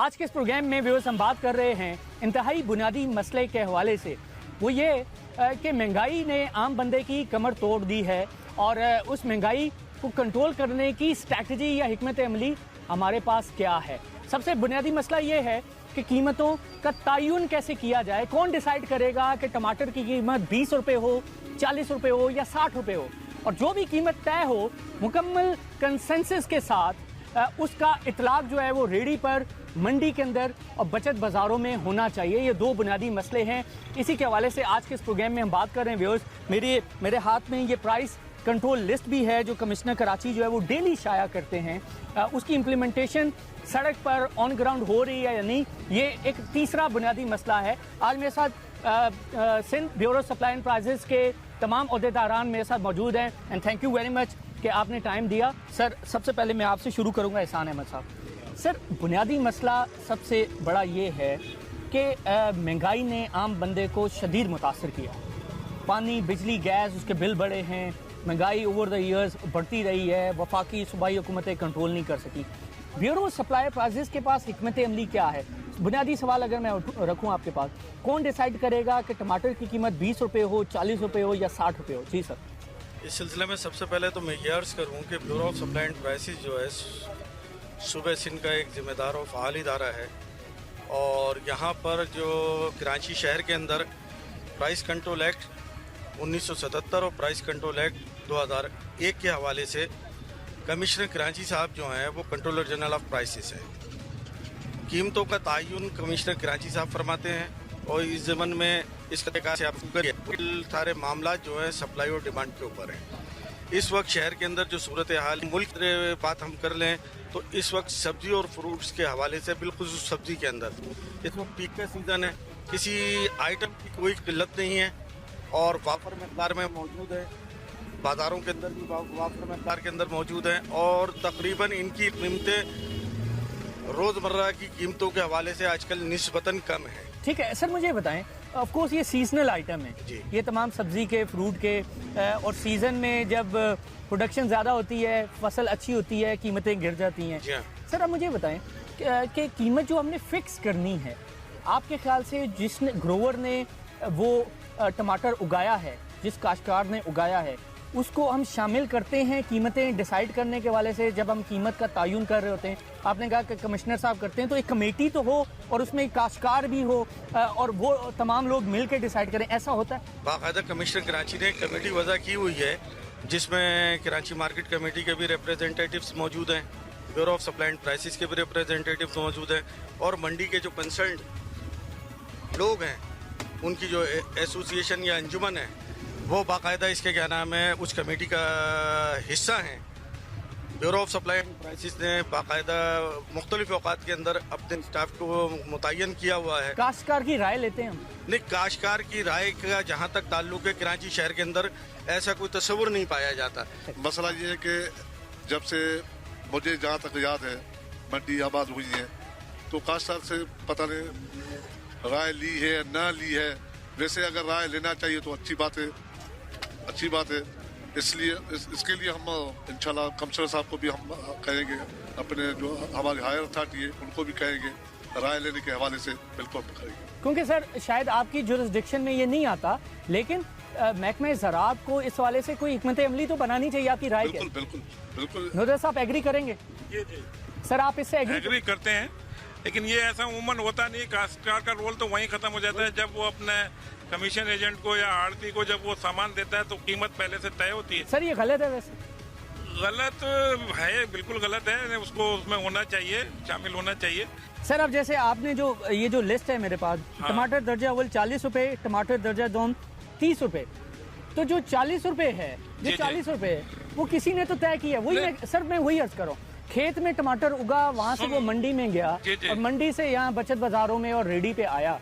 आज के इस प्रोग्राम में व्यूअर्स हम बात कर रहे हैं इंतहाई बुनियादी मसले के हवाले से, वो ये कि महंगाई ने आम बंदे की कमर तोड़ दी है और उस महंगाई को कंट्रोल करने की स्ट्रैटेजी या हिकमत अमली हमारे पास क्या है। सबसे बुनियादी मसला ये है कि कीमतों का तयन कैसे किया जाए। कौन डिसाइड करेगा कि टमाटर की कीमत 20 रुपये हो, 40 रुपये हो या 60 रुपये हो, और जो भी कीमत तय हो मुकम्मल कंसेंसस के साथ उसका इतलाक जो है वो रेडी पर, मंडी के अंदर और बचत बाज़ारों में होना चाहिए। ये दो बुनियादी मसले हैं। इसी के हवाले से आज के इस प्रोग्राम में हम बात कर रहे हैं व्यूअर्स। मेरे हाथ में ये प्राइस कंट्रोल लिस्ट भी है जो कमिश्नर कराची जो है वो डेली शाया करते हैं। उसकी इम्प्लीमेंटेशन सड़क पर ऑन ग्राउंड हो रही है या नहीं, ये एक तीसरा बुनियादी मसला है। आज मेरे साथ Sindh bureau supply and prices के तमाम अहदेदारान मेरे साथ मौजूद हैं and thank you very much कि आपने टाइम दिया। सर, सबसे पहले मैं आपसे शुरू करूंगा, एहसान अहमद साहब। सर, बुनियादी मसला सबसे बड़ा ये है कि महंगाई ने आम बंदे को शदीद मुतासर किया। पानी, बिजली, गैस, उसके बिल बढ़े हैं। महंगाई ओवर द ईयर्स बढ़ती रही है। वफाकी सूबाई हुकूमतें कंट्रोल नहीं कर सकी। ब्यूरो सप्लाई प्राइसेस के पास हिकमत अमली क्या है? बुनियादी सवाल अगर मैं रखूं आपके पास, कौन डिसाइड करेगा कि टमाटर की कीमत 20 रुपये हो, 40 रुपये हो या 60 रुपये हो? जी सर। इस सिलसिले में सबसे पहले तो मैं ये अर्ज़ करूँ कि bureau of supply and prices जो है सूबे सिंध का एक जिम्मेदार और फ़ाल इदारा है और यहाँ पर जो कराची शहर के अंदर प्राइस कंट्रोल एक्ट 1977 और प्राइस कंट्रोल एक्ट 2001 के हवाले से कमिश्नर कराची साहब जो हैं वो कंट्रोलर जनरल ऑफ प्राइसेस हैं। कीमतों का तयन कमिश्नर कराची साहब फरमाते हैं और इस ज़मन में इस तरीक़ा से आप सारे मामला जो है सप्लाई और डिमांड के ऊपर हैं। इस वक्त शहर के अंदर जो सूरत हाल, मुल्क बात हम कर लें तो इस वक्त सब्जी और फ्रूट्स के हवाले से बिल्कुल सब्जी के अंदर इस वक्त पीक का सीज़न है, किसी आइटम की कोई किल्लत नहीं है और वाफर मकदार में मौजूद है। बाज़ारों के अंदर भी वाफर मकदार के अंदर मौजूद हैं और तकरीबन इनकी कीमतें रोज़मर्रा की कीमतों के हवाले से आजकल निस्बतन कम है। ठीक है सर, मुझे बताएं, ऑफ कोर्स ये सीजनल आइटम है जी। ये तमाम सब्जी के, फ्रूट के, और सीजन में जब प्रोडक्शन ज़्यादा होती है, फसल अच्छी होती है, कीमतें गिर जाती हैं। सर, आप मुझे बताएं कि कीमत जो हमने फिक्स करनी है, आपके ख्याल से जिसने ग्रोवर ने वो टमाटर उगाया है, जिस काश्तकार ने उगाया है, उसको हम शामिल करते हैं कीमतें डिसाइड करने के वाले से? जब हम कीमत का तयन कर रहे होते हैं, आपने कहा कि कमिश्नर साहब करते हैं, तो एक कमेटी तो हो और उसमें एक काश्तकार भी हो और वो तमाम लोग मिल के डिसाइड करें, ऐसा होता है? बाकायदा कमिश्नर कराची ने कमेटी वज़ा की हुई है जिसमें कराची मार्केट कमेटी के भी रिप्रेजेंटेटिव्स मौजूद हैं, bureau of supply and prices के भी रिप्रेजेंटेटिव्स मौजूद हैं और मंडी के जो कंसर्न लोग हैं उनकी जो एसोसिएशन या अंजुमन है वो बाकायदा इसके क्या नाम है उस कमेटी का हिस्सा हैं। Bureau of supply and prices ने बाकायदा मुख्तलिफ औकात के अंदर अपने स्टाफ को मुतय्यन किया हुआ है। काश्तकार की राय लेते हैं हम? नहीं, काश्तकार की राय का जहाँ तक ताल्लुक है कराची शहर के अंदर ऐसा कोई तस्वुर नहीं पाया जाता। मसला ये है कि जब से मुझे जहाँ तक याद है मंडी आबाद हुई है तो काश्तकार से पता नहीं राय ली है ना ली है। वैसे अगर राय लेना चाहिए तो अच्छी बात है, इसलिए इसके लिए हम इंशाल्लाह कमिश्नर साहब को भी हम कहेंगे, अपने जो हमारे हायर अथॉरिटी है उनको भी कहेंगे, राय लेने के हवाले से बिल्कुल करेंगे। क्योंकि सर शायद आपकी जुरिस्डिक्शन में ये नहीं आता, लेकिन महकमा ज़राअत को इस वाले से कोई हिकमत अमली तो बनानी चाहिए। आपकी राय क्या? बिल्कुल नूर साहब एग्री करेंगे? सर, आप इससे एग्री करते हैं, लेकिन ये ऐसा उमूमन होता नहीं। काश्तकार का रोल तो वहीं खत्म हो जाता है जब वो अपने कमीशन एजेंट को या आड़ती को जब वो सामान देता है तो कीमत पहले से तय होती है। सर, ये गलत है? वैसे गलत है, बिल्कुल गलत है, उसको उसमें होना चाहिए, शामिल होना चाहिए। सर, अब जैसे आपने जो ये जो लिस्ट है मेरे पास, हाँ। टमाटर दर्जा अव्वल 40 रुपए, टमाटर दर्जा दोम 30 रुपए, तो जो 40 रुपए है, जो 40 रुपए है वो किसी ने तो तय किया। वही सर, मैं वही अर्ज कर रहा हूँ, खेत में टमाटर उगा, वहाँ से वो मंडी में गया और मंडी से यहाँ बचत बाजारों में और रेडी पे आया,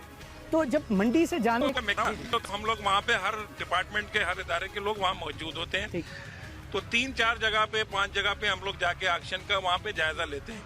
तो जब मंडी से जाने तो हम लोग वहाँ पे हर डिपार्टमेंट के, हर इदारे के लोग वहाँ मौजूद होते हैं। तो 3-4 जगह पे, 5 जगह पे हम लोग जाके ऑक्शन का वहाँ पे जायजा लेते हैं।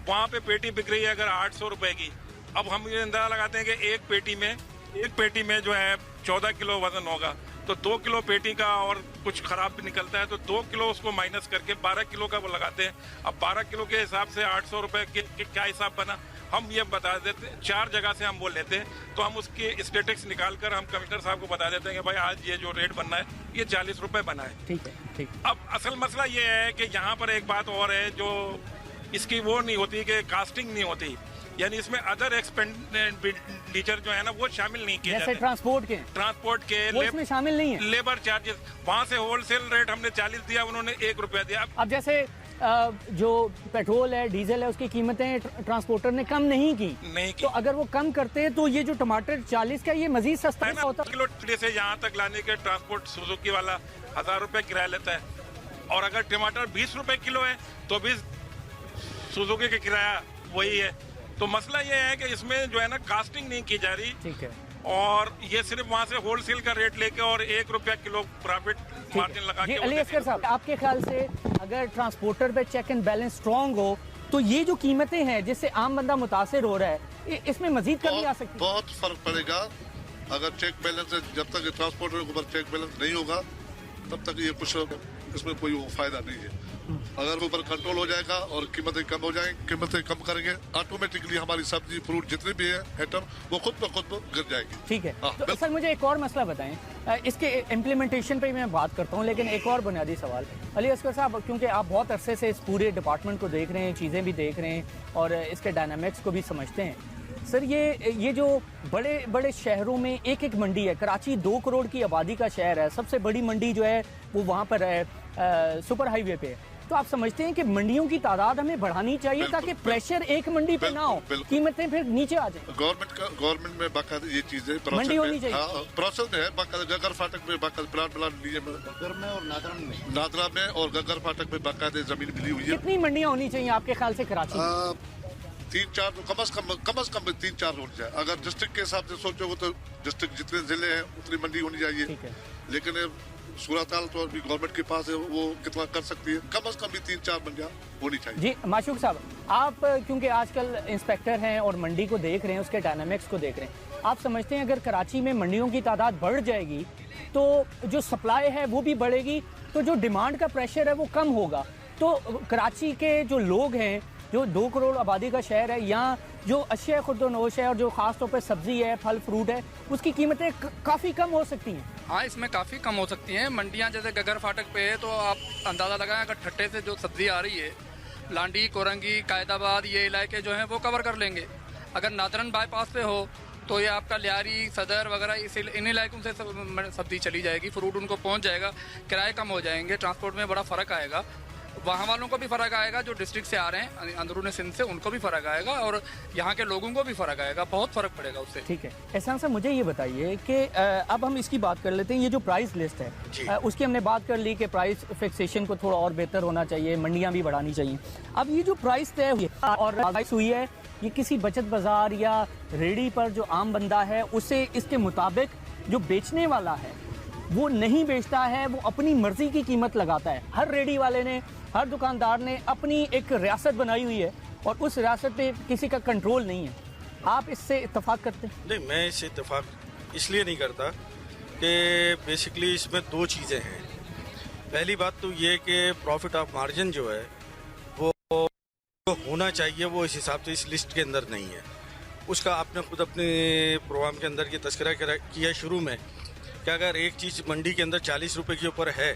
वहाँ पे पेटी बिक रही है अगर 800 रुपए की, अब हम ये अंदाजा लगाते हैं कि एक पेटी में जो है 14 किलो वजन होगा, तो 2 किलो पेटी का और कुछ खराब भी निकलता है, तो 2 किलो उसको माइनस करके 12 किलो का वो लगाते हैं। अब 12 किलो के हिसाब से 800 रुपए के क्या हिसाब बना, हम ये बता देते हैं। 4 जगह से हम वो लेते हैं, तो हम उसके स्टेटिक्स निकाल कर हम कमिश्नर साहब को बता देते हैं कि भाई आज ये जो रेट बनना है ये 40 रुपए बना है। ठीक है, ठीक। अब असल मसला ये है कि यहाँ पर एक बात और है जो इसकी वो नहीं होती कि कास्टिंग नहीं होती, यानी इसमें अदर एक्सपेंडिचर जो है ना वो शामिल नहीं किए जैसे जाते। ट्रांसपोर्ट के वो इसमें शामिल नहीं है। लेबर चार्जेस, वहाँ से होलसेल रेट हमने 40 दिया, उन्होंने 1 रुपया दिया। अब जैसे जो पेट्रोल है, डीजल है, उसकी कीमतें ट्रांसपोर्टर ने कम नहीं की। तो अगर वो कम करते तो ये जो टमाटर 40 का ये मजीद सस्ता होता। किलो से यहाँ तक लाने के ट्रांसपोर्ट सुजुकी वाला 1000 रुपए किराया लेता है, और अगर टमाटर 20 रुपए किलो है तो भी सुजुकी का किराया वही है। तो मसला ये है कि इसमें जो है ना कास्टिंग नहीं की जा रही। ठीक है। और ये सिर्फ वहाँ से होलसेल का रेट लेके और 1 रुपया किलो प्रॉफिट मार्जिन लगा के। अली असगर साहब, आपके ख्याल से अगर ट्रांसपोर्टर पे चेक एंड बैलेंस स्ट्रॉन्ग हो तो ये जो कीमतें हैं जिससे आम बंदा मुतासिर हो रहा है, इसमें मजीद कमी आ सकती है? बहुत फर्क पड़ेगा। अगर चेक बैलेंस, जब तक ट्रांसपोर्टर के ऊपर चेक बैलेंस नहीं होगा तब तक ये कुछ इसमें कोई फायदा नहीं है। अगर ऊपर कंट्रोल हो जाएगा और कीमतें कम हो जाएंगी, कीमतें कम करेंगे, ऑटोमेटिकली हमारी सब्जी फ्रूट जितने भी है आइटम वो खुद ब खुद गिर जाएगी। ठीक है। तो सर मुझे एक और मसला बताएं, इसके इम्प्लीमेंटेशन पे मैं बात करता हूं, लेकिन एक और बुनियादी सवाल। अली असगर साहब, क्योंकि आप बहुत अरसे से इस पूरे डिपार्टमेंट को देख रहे हैं, चीज़ें भी देख रहे हैं और इसके डायनामिक्स को भी समझते हैं, सर ये जो बड़े बड़े शहरों में एक एक मंडी है, कराची 2 करोड़ की आबादी का शहर है, सबसे बड़ी मंडी जो है वो वहाँ पर है, सुपर हाईवे पे है। तो आप समझते हैं कि मंडियों की तादाद हमें बढ़ानी चाहिए ताकि प्रेशर एक मंडी पे ना हो, कीमतें फिर नीचे आ जाए? गवर्नमेंट में बाकायदा ये चीजें मंडी होनी चाहिए। प्रोसेस में है, बाकायदा गगर फाटक में बाकायदा प्लाट मिला गगर में और नादरा में और गगर फाटक में बाकायदा जमीन मिली हुई है। कितनी मंडियाँ होनी चाहिए आपके ख्याल से कराची में? 3-4 कम अज कम 3-4 होनी चाहिए। अगर डिस्ट्रिक्ट के हिसाब से सोचोगे तो डिस्ट्रिक्ट जितने जिले हैं उतनी मंडी होनी चाहिए, लेकिन सूरत-हाल तो अभी गवर्नमेंट के पास है, वो कितना कर सकती है। कम अज कम भी 3-4 मंडियाँ होनी चाहिए। जी माशूक साहब, आप क्योंकि आजकल इंस्पेक्टर हैं और मंडी को देख रहे हैं, उसके डायनामिक्स को देख रहे हैं, आप समझते हैं अगर कराची में मंडियों की तादाद बढ़ जाएगी तो जो सप्लाई है वो भी बढ़ेगी, तो जो डिमांड का प्रेशर है वो कम होगा, तो कराची के जो लोग हैं, जो 2 करोड़ आबादी का शहर है, यहाँ जो अशिया खुर्दोनोश है और जो खास तौर पे सब्जी है, फल फ्रूट है, उसकी कीमतें काफ़ी कम हो सकती हैं। हाँ, इसमें काफ़ी कम हो सकती हैं। मंडियाँ जैसे गगर फाटक पे है तो आप अंदाज़ा लगाएं, अगर ठट्टे से जो सब्जी आ रही है, लांडी, कोरंगी, कायदाबाद, ये इलाके जो हैं वो कवर कर लेंगे। अगर नादरन बाईपास पे हो तो ये आपका लियारी, सदर वगैरह इन इलाकों से सब्जी चली जाएगी, फ्रूट उनको पहुँच जाएगा, किराए कम हो जाएंगे, ट्रांसपोर्ट में बड़ा फ़र्क आएगा, वहाँ वालों को भी फ़र्क आएगा, जो डिस्ट्रिक्ट से आ रहे हैं अंदरूनी सिंध से, उनको भी फ़र्क आएगा और यहाँ के लोगों को भी फ़र्क आएगा, बहुत फ़र्क पड़ेगा उससे। ठीक है। एहसान साहब, मुझे ये बताइए कि अब हम इसकी बात कर लेते हैं, ये जो प्राइस लिस्ट है उसकी हमने बात कर ली कि प्राइस फिक्सेशन को थोड़ा और बेहतर होना चाहिए, मंडियाँ भी बढ़ानी चाहिए। अब ये जो प्राइस तय हुई है और प्राइस हुई है, ये किसी बचत बाजार या रेडी पर जो आम बंदा है उसे इसके मुताबिक जो बेचने वाला है वो नहीं बेचता है, वो अपनी मर्जी की कीमत लगाता है। हर रेडी वाले ने, हर दुकानदार ने अपनी एक रियासत बनाई हुई है और उस रियासत पे किसी का कंट्रोल नहीं है। आप इससे इत्तेफाक करते हैं? नहीं, मैं इससे इत्तेफाक इसलिए नहीं करता कि बेसिकली इसमें 2 चीज़ें हैं। पहली बात तो ये कि प्रॉफिट ऑफ मार्जिन जो है वो होना चाहिए, वो इस हिसाब से इस लिस्ट के अंदर नहीं है। उसका आपने खुद अपने प्रोग्राम के अंदर की तस्करा किया शुरू में कि अगर एक चीज़ मंडी के अंदर 40 रुपए के ऊपर है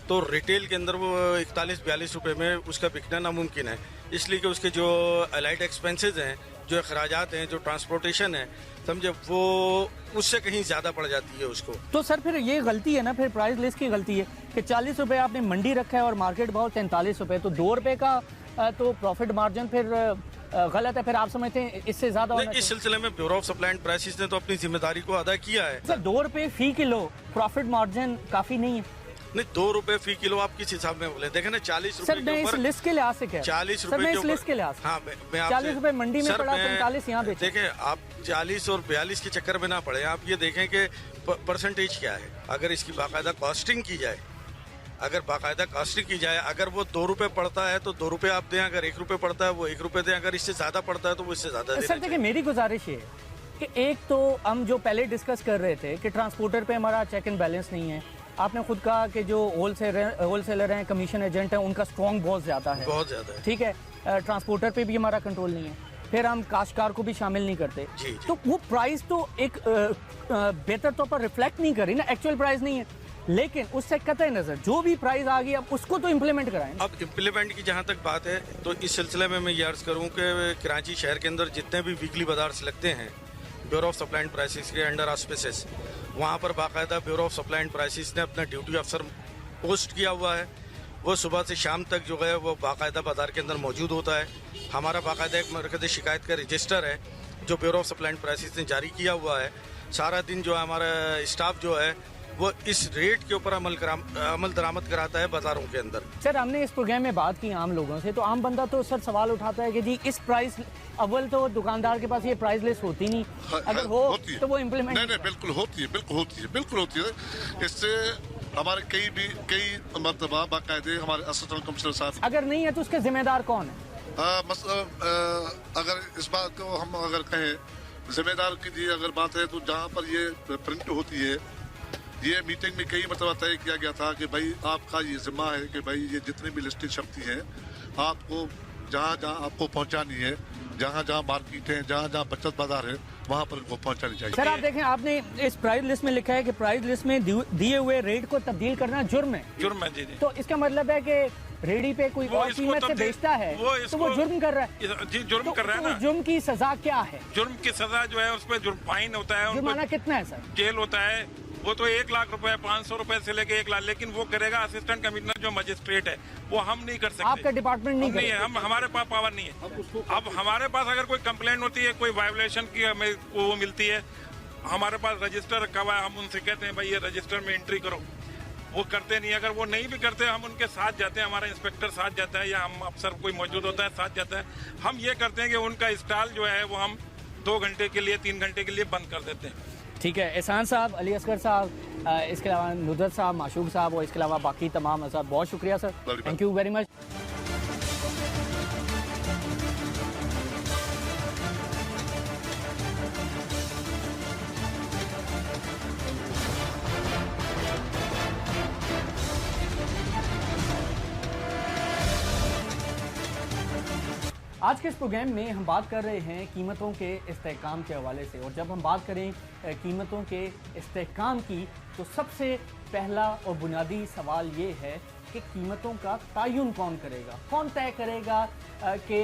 तो रिटेल के अंदर वो 41-42 रुपए में उसका बिकना नामुमकिन है, इसलिए कि उसके जो अलाइड एक्सपेंसेस हैं, जो अखराजात हैं, जो ट्रांसपोर्टेशन है, समझे, वो उससे कहीं ज़्यादा पड़ जाती है उसको। तो सर फिर ये गलती है ना, फिर प्राइस लिस्ट की गलती है कि 40 रुपए आपने मंडी रखा है और मार्केट भाव 43 रुपए, तो 2 रुपए का तो प्रॉफिट मार्जिन फिर गलत है। फिर आप समझते हैं इससे ज्यादा होना चाहिए? इस सिलसिले में bureau of supply and prices ने तो अपनी जिम्मेदारी को अदा किया है। सर 2 रुपए फी किलो प्रॉफिट मार्जिन काफी नहीं है? नहीं, 2 रुपए फी किलो आप किस हिसाब में बोले? देखे ना, 40 रुपए सर मैं इस लिस्ट के लिहाज से कह 40 रुपए मैं इस लिस्ट के लिहाज, हाँ, मैं 40 रुपए मंडी में पड़ा, 45 यहाँ बेचे। देखें, आप 40 और 42 के चक्कर में ना पड़े, आप ये देखें कि परसेंटेज क्या है। अगर इसकी बाकायदा कॉस्टिंग की जाए, अगर वो 2 रुपए पड़ता है तो 2 रुपए आप दें, अगर 1 रुपए पड़ता है वो 1 रुपए दें, अगर इससे ज्यादा पड़ता है तो वो इससे ज्यादा दें। सर देखिए, मेरी गुजारिश है कि एक तो हम जो पहले डिस्कस कर रहे थे कि ट्रांसपोर्टर पे हमारा चेक एंड बैलेंस नहीं है। आपने खुद कहा कि जो होलसेलर हैं, कमीशन एजेंट हैं, उनका स्ट्रॉन्ग बहुत ज़्यादा है, बहुत ज़्यादा है। ठीक है, ट्रांसपोर्टर पे भी हमारा कंट्रोल नहीं है, फिर हम काश्तकार को भी शामिल नहीं करते। जी। तो वो प्राइस तो एक बेहतर तौर पर रिफ्लेक्ट नहीं कर रही ना, एक्चुअल प्राइस नहीं है, लेकिन उससे कतई नज़र जो भी प्राइस आ गई अब उसको तो इम्प्लीमेंट कराएं। अब इम्प्लीमेंट की जहाँ तक बात है तो इस सिलसिले में मैं ये अर्ज़ करूँ कि कराची शहर के अंदर जितने भी वीकली बाजार से लगते हैं bureau of supply and prices के अंडर ऑस्पिसेस, वहाँ पर बाकायदा bureau of supply and prices ने अपना ड्यूटी अफसर पोस्ट किया हुआ है। वो सुबह से शाम तक जो है वो बाकायदा बाजार के अंदर मौजूद होता है। हमारा बाकायदा एक मरकज़ी शिकायत का रजिस्टर है जो bureau of supply and prices ने जारी किया हुआ है। सारा दिन जो है हमारा स्टाफ जो है वो इस रेट के ऊपर अमल दरामद कराता है बाजारों के अंदर। सर, हमने इस प्रोग्राम में बात की आम लोगों से, तो आम बंदा तो सर सवाल उठाता है कि जी इस प्राइस, अव्वल तो दुकानदार के पास ये प्राइस लिस्ट होती नहीं, अगर हो तो वो इम्प्लीमेंट नहीं, बिल्कुल होती है। इससे हमारे कई मरतबा बाकायदे हमारे असिस्टेंट कमिश्नर साहब, अगर नहीं है तो उसके जिम्मेदार कौन है? अगर इस बात को हम अगर कहें जिम्मेदार की जी अगर बात है तो जहाँ पर ये प्रिंट होती है, ये मीटिंग में कई मतलब तय किया गया था कि भाई आपका ये जिम्मा है कि भाई ये जितनी भी लिस्टेड शक्ति हैं आपको जहाँ जहाँ आपको पहुँचानी है, जहाँ जहाँ मार्केट है, जहाँ जहाँ बचत बाजार है, वहाँ पर इनको पहुँचानी चाहिए। सर, आप देखें, आपने इस प्राइस लिस्ट में लिखा है कि प्राइस लिस्ट में दिए हुए रेट को तब्दील करना जुर्म है। जुर्म है जी। तो इसका मतलब है कि रेडी पे कोई और कीमत से बेचता है तो वो जुर्म कर रहा है। जी, जुर्म कर रहा है ना। जुर्म की सजा क्या है? जुर्म की सजा जो है उसमें जुर्म फाइन होता है, जुर्माना कितना है सर? जेल होता है। वो तो 1 लाख रुपए, 500 रुपए से लेके 1 लाख, लेकिन वो करेगा असिस्टेंट कमिश्नर जो मजिस्ट्रेट है, वो हम नहीं कर सकते। आपका डिपार्टमेंट नहीं है, हम हमारे पास पावर नहीं है। अब हमारे पास अगर कोई कंप्लेंट होती है, कोई वायोलेशन की हमें वो मिलती है, हमारे पास रजिस्टर रखा हुआ है, हम उनसे कहते हैं भाई ये रजिस्टर में एंट्री करो, वो करते नहीं। अगर वो नहीं भी करते हम उनके साथ जाते हैं, हमारा इंस्पेक्टर साथ जाता है या हम अफसर कोई मौजूद होता है साथ जाता है। हम ये करते हैं कि उनका स्टॉल जो है वो हम 2 घंटे के लिए, 3 घंटे के लिए बंद कर देते हैं। ठीक है, एहसान साहब, अली असगर साहब, इसके अलावा नुदरत साहब, माशूक साहब और इसके अलावा बाकी तमाम साहब, बहुत शुक्रिया sir, thank you very much. आज के इस प्रोग्राम में हम बात कर रहे हैं कीमतों के इस्तेहकाम के हवाले से, और जब हम बात करें कीमतों के इस्तेहकाम की तो सबसे पहला और बुनियादी सवाल ये है कि कीमतों का तयन कौन करेगा, कौन तय करेगा कि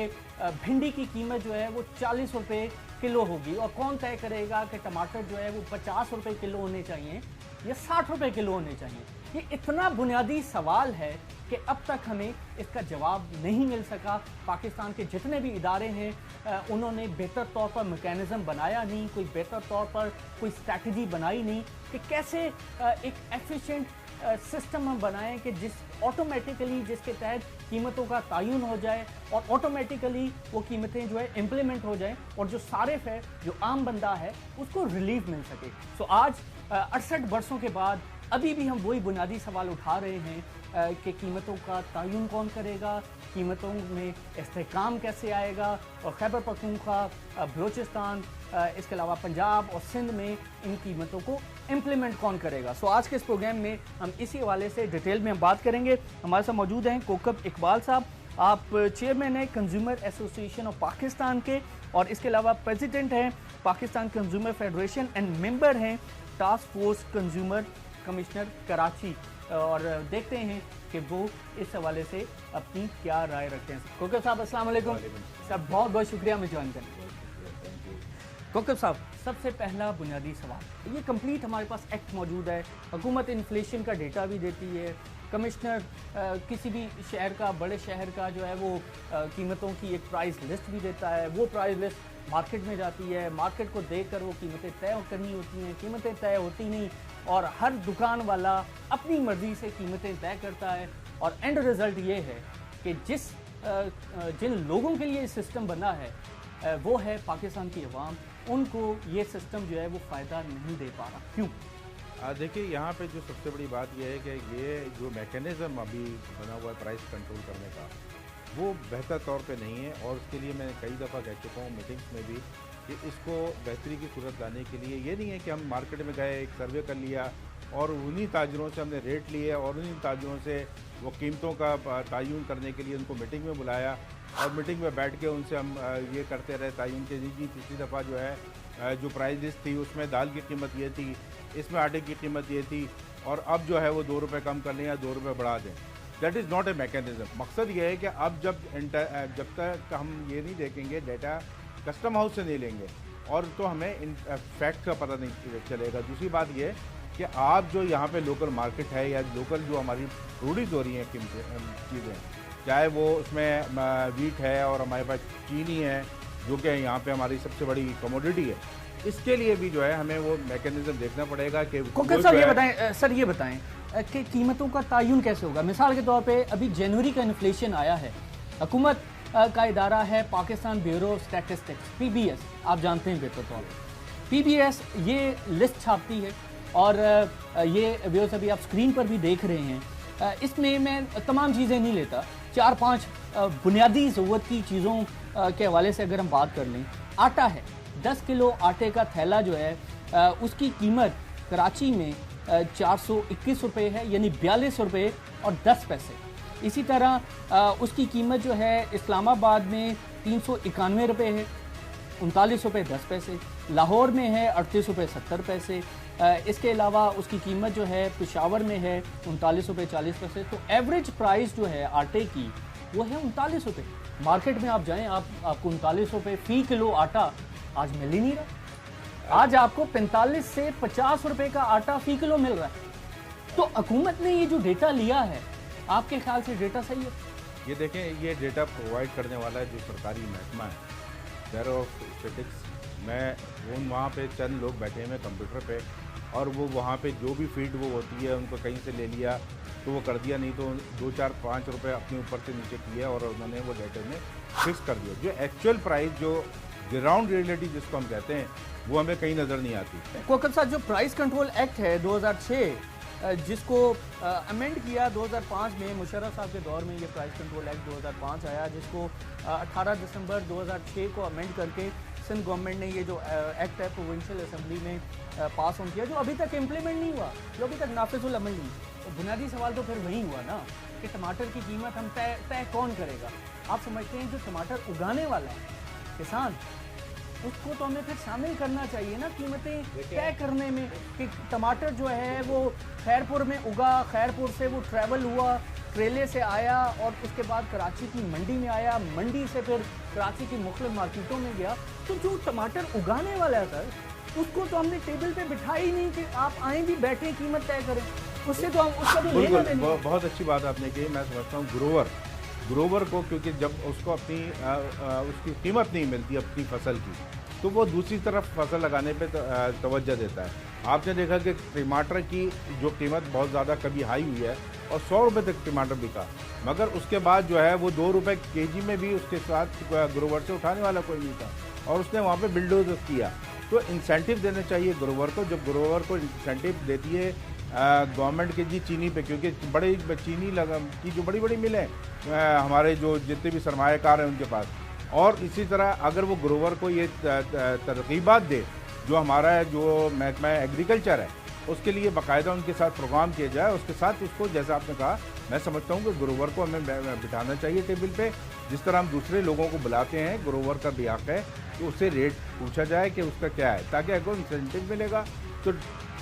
भिंडी की कीमत जो है वो 40 रुपये किलो होगी, और कौन तय करेगा कि टमाटर जो है वो 50 रुपये किलो होने चाहिए या 60 रुपये किलो होने चाहिए। ये इतना बुनियादी सवाल है कि अब तक हमें इसका जवाब नहीं मिल सका। पाकिस्तान के जितने भी इदारे हैं उन्होंने बेहतर तौर पर मैकेनिज़्म बनाया नहीं, कोई बेहतर तौर पर कोई स्ट्रैटेजी बनाई नहीं कि कैसे एक एफिशिएंट सिस्टम हम बनाएं कि ऑटोमेटिकली जिसके तहत कीमतों का तयन हो जाए और ऑटोमेटिकली वो कीमतें जो है इम्प्लीमेंट हो जाएं और जो सारिफ है, जो आम बंदा है, उसको रिलीफ मिल सके। सो आज 68 वर्षों के बाद अभी भी हम वही बुनियादी सवाल उठा रहे हैं कि कीमतों का तयन कौन करेगा, कीमतों में इस्तेहकाम कैसे आएगा, और खैबर पख्तूनख्वा, बलूचिस्तान, इसके अलावा पंजाब और सिंध में इन कीमतों को इम्प्लीमेंट कौन करेगा। सो आज के इस प्रोग्राम में हम इसी हवाले से डिटेल में हम बात करेंगे। हमारे साथ मौजूद हैं कोकब इकबाल साहब, आप चेयरमैन हैं कंज्यूमर एसोसिएशन ऑफ पाकिस्तान के, और इसके अलावा प्रेसिडेंट हैं Pakistan consumer federation and member हैं task force consumer commissioner Karachi, और देखते हैं कि वो इस हवाले से अपनी क्या राय रखते हैं। कोकब साहब अस्सलाम वालेकुम। सब बहुत बहुत शुक्रिया हमें ज्वाइन करने। कोकब साहब, सबसे पहला बुनियादी सवाल, ये कंप्लीट हमारे पास एक्ट मौजूद है, हुकूमत इन्फ्लेशन का डेटा भी देती है, कमिश्नर किसी भी शहर का, बड़े शहर का जो है वो कीमतों की एक प्राइस लिस्ट भी देता है, वो प्राइस लिस्ट मार्केट में जाती है, मार्केट को देखकर वो कीमतें तय करनी होती हैं, कीमतें तय होती नहीं और हर दुकान वाला अपनी मर्ज़ी से कीमतें तय करता है, और एंड रिज़ल्ट ये है कि जिन लोगों के लिए सिस्टम बना है वो है पाकिस्तान की अवाम, उनको ये सिस्टम जो है वो फ़ायदा नहीं दे पा रहा। क्यों? देखिए, यहाँ पे जो सबसे बड़ी बात यह है कि ये जो मैकेनिज़्म अभी बना हुआ है प्राइस कंट्रोल करने का, वो बेहतर तौर पे नहीं है। और उसके लिए मैं कई दफ़ा कह चुका हूँ मीटिंग्स में भी कि इसको बेहतरी की सूरत लाने के लिए ये नहीं है कि हम मार्केट में गए, एक सर्वे कर लिया और उन्हीं ताजरों से हमने रेट लिए और उन्हीं ताजरों से वो कीमतों का तयन करने के लिए उनको मीटिंग में बुलाया और मीटिंग में बैठ के उनसे हम ये करते रहे तयन के जी पिछली दफ़ा जो है जो प्राइस लिस्ट थी उसमें दाल की कीमत ये थी, इसमें आटे की कीमत ये थी और अब जो है वो 2 रुपये कम कर लें या 2 रुपये बढ़ा दें। That is not a mechanism. मकसद ये है कि अब जब तक हम ये नहीं देखेंगे डेटा कस्टम हाउस से नहीं लेंगे और तो हमें इन फैक्ट का पता नहीं चलेगा। दूसरी बात ये कि आप जो यहाँ पे लोकल मार्केट है या लोकल जो हमारी प्रोड्यूस हो रही हैं चीज़ें, चाहे वो उसमें वीट है और हमारे पास चीनी है जो कि यहाँ पे हमारी सबसे बड़ी कमोडिटी है, इसके लिए भी जो है हमें वो मैकेनिज्म देखना पड़ेगा कि कोकल साहब ये बताएं सर, ये बताएं कि कीमतों का तयन कैसे होगा। मिसाल के तौर पे अभी जनवरी का इन्फ्लेशन आया है, हुकूमत का इदारा है Pakistan bureau of statistics PBS, आप जानते हैं बेहतर तौर पर। PBS ये लिस्ट छापती है और ये व्यूअर्स अभी आप स्क्रीन पर भी देख रहे हैं। इसमें मैं तमाम चीज़ें नहीं लेता, 4-5 बुनियादी ज़रूरत की चीज़ों के हवाले से अगर हम बात कर लें, आटा है, 10 किलो आटे का थैला जो है उसकी कीमत कराची में 421 रुपये है, यानी 42 रुपये और 10 पैसे। इसी तरह उसकी कीमत जो है इस्लामाबाद में 391 रुपये है, 39 रुपये 10 पैसे। लाहौर में है 38 रुपये 70 पैसे। इसके अलावा उसकी कीमत जो है पेशावर में है 39 रुपये 40 पैसे। तो एवरेज प्राइस जो है आटे की वो है 39 रुपये। मार्केट में आप जाएं, आपको 39 रुपये फ़ी किलो आटा आज मिल ही नहीं रहा। आज आपको 45 से 50 रुपये का आटा फ़ी किलो मिल रहा है। तो हुकूमत ने ये जो डेटा लिया है, आपके ख्याल से डेटा सही है? ये देखें, ये डेटा प्रोवाइड करने वाला है जो सरकारी महकमा है, ब्यूरो ऑफ स्टैटिस्टिक्स। मैं वहाँ पे चंद लोग बैठे हुए कंप्यूटर पे और वो वहाँ पे जो भी फीड वो होती है उनको कहीं से ले लिया तो वो कर दिया, नहीं तो 2-4-5 रुपये अपने ऊपर से नीचे किए और उन्होंने वो डेटा में फिक्स कर दिया। जो एक्चुअल प्राइस, जो ग्राउंड रियलिटी जिसको हम कहते हैं, वो हमें कहीं नज़र नहीं आती। कोकल साहब, जो प्राइस कंट्रोल एक्ट है 2006 जिसको अमेंड किया 2005 में, मुशर्रफ साहब के दौर में ये प्राइस कंट्रोल एक्ट 2005 आया, जिसको 18 दिसंबर 2006 को अमेंड करके सिंध गवर्नमेंट ने ये जो एक्ट है प्रोविंशियल असेंबली में पास ऑन किया, जो अभी तक इम्प्लीमेंट नहीं हुआ, जो अभी तक नाफिजुल अमल नहीं। तो बुनियादी सवाल तो फिर वही हुआ ना कि टमाटर की कीमत हम तय कौन करेगा। आप समझते हैं जो टमाटर उगाने वाला है किसान, उसको तो हमें फिर शामिल करना चाहिए ना कीमतें तय करने में, कि टमाटर जो है वो खैरपुर में उगा, खैरपुर से वो ट्रैवल हुआ, ट्रेले से आया और उसके बाद कराची की मंडी में आया, मंडी से फिर कराची की मुख्तलिफ मार्केटों में गया। तो जो टमाटर उगाने वाला है सर, उसको तो हमने टेबल पे बिठा ही नहीं कि आप आए भी बैठे कीमत तय करें, उससे तो हम उसका भी लेना देना। बहुत अच्छी बात आपने कही। मैं समझता हूँ ग्रोवर को, क्योंकि जब उसको अपनी उसकी कीमत नहीं मिलती अपनी फसल की, तो वो दूसरी तरफ फसल लगाने पे तवज्जो देता है। आपने देखा कि टमाटर की जो कीमत बहुत ज़्यादा कभी हाई हुई है और 100 रुपये तक टमाटर बिका, मगर उसके बाद जो है वो 2 रुपये केजी में भी उसके साथ ग्रोवर से उठाने वाला कोई नहीं था और उसने वहाँ पे बिल्डोज किया। तो इंसेंटिव देने चाहिए ग्रोवर को। जब ग्रोवर को इंसेंटिव देती है गवर्नमेंट के जी चीनी पे, क्योंकि बड़े चीनी की जो बड़ी बड़ी मिलें हमारे जो जितने भी सरमायाकार हैं उनके पास, और इसी तरह अगर वो ग्रोवर को ये तरगीबात दे, जो हमारा जो महकमा एग्रीकल्चर है उसके लिए बाकायदा उनके साथ प्रोग्राम किया जाए, उसके साथ उसको, जैसा आपने कहा, मैं समझता हूँ कि ग्रोवर को हमें बिठाना चाहिए टेबल पे, जिस तरह हम दूसरे लोगों को बुलाते हैं। ग्रोवर का भी हक है तो उससे रेट पूछा जाए कि उसका क्या है, ताकि अगर इंसेंटिव मिलेगा तो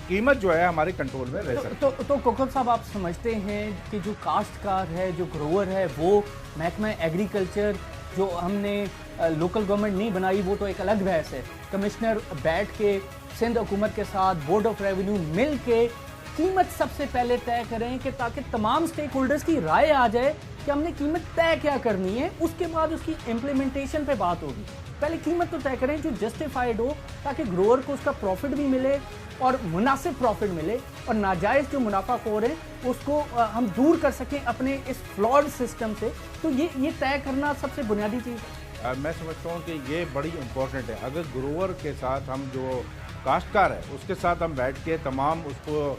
कीमत जो है हमारे कंट्रोल में रह सकती है। तो कोकल साहब, आप समझते हैं कि जो काश्तकार है, जो ग्रोवर है, वो महकमा एग्रीकल्चर जो हमने लोकल गवर्नमेंट नहीं बनाई, वो तो एक अलग बहस है। कमिश्नर बैठ के सिंध हुकूमत के साथ बोर्ड ऑफ रेवेन्यू मिल के कीमत सबसे पहले तय करें, कि ताकि तमाम स्टेक होल्डर्स की राय आ जाए कि हमने कीमत तय क्या करनी है, उसके बाद उसकी इम्प्लीमेंटेशन पे बात होगी। पहले कीमत तो तय करें जो जस्टिफाइड हो, ताकि ग्रोअर को उसका प्रॉफिट भी मिले और मुनासिब प्रॉफिट मिले, और नाजायज़ जो मुनाफाखोर है उसको हम दूर कर सकें अपने इस फ्लॉड सिस्टम से। तो ये तय करना सबसे बुनियादी चीज़ है। मैं समझता हूँ कि ये बड़ी इम्पोर्टेंट है। अगर ग्रोवर के साथ हम, जो काश्तकार है उसके साथ हम बैठ के तमाम उसको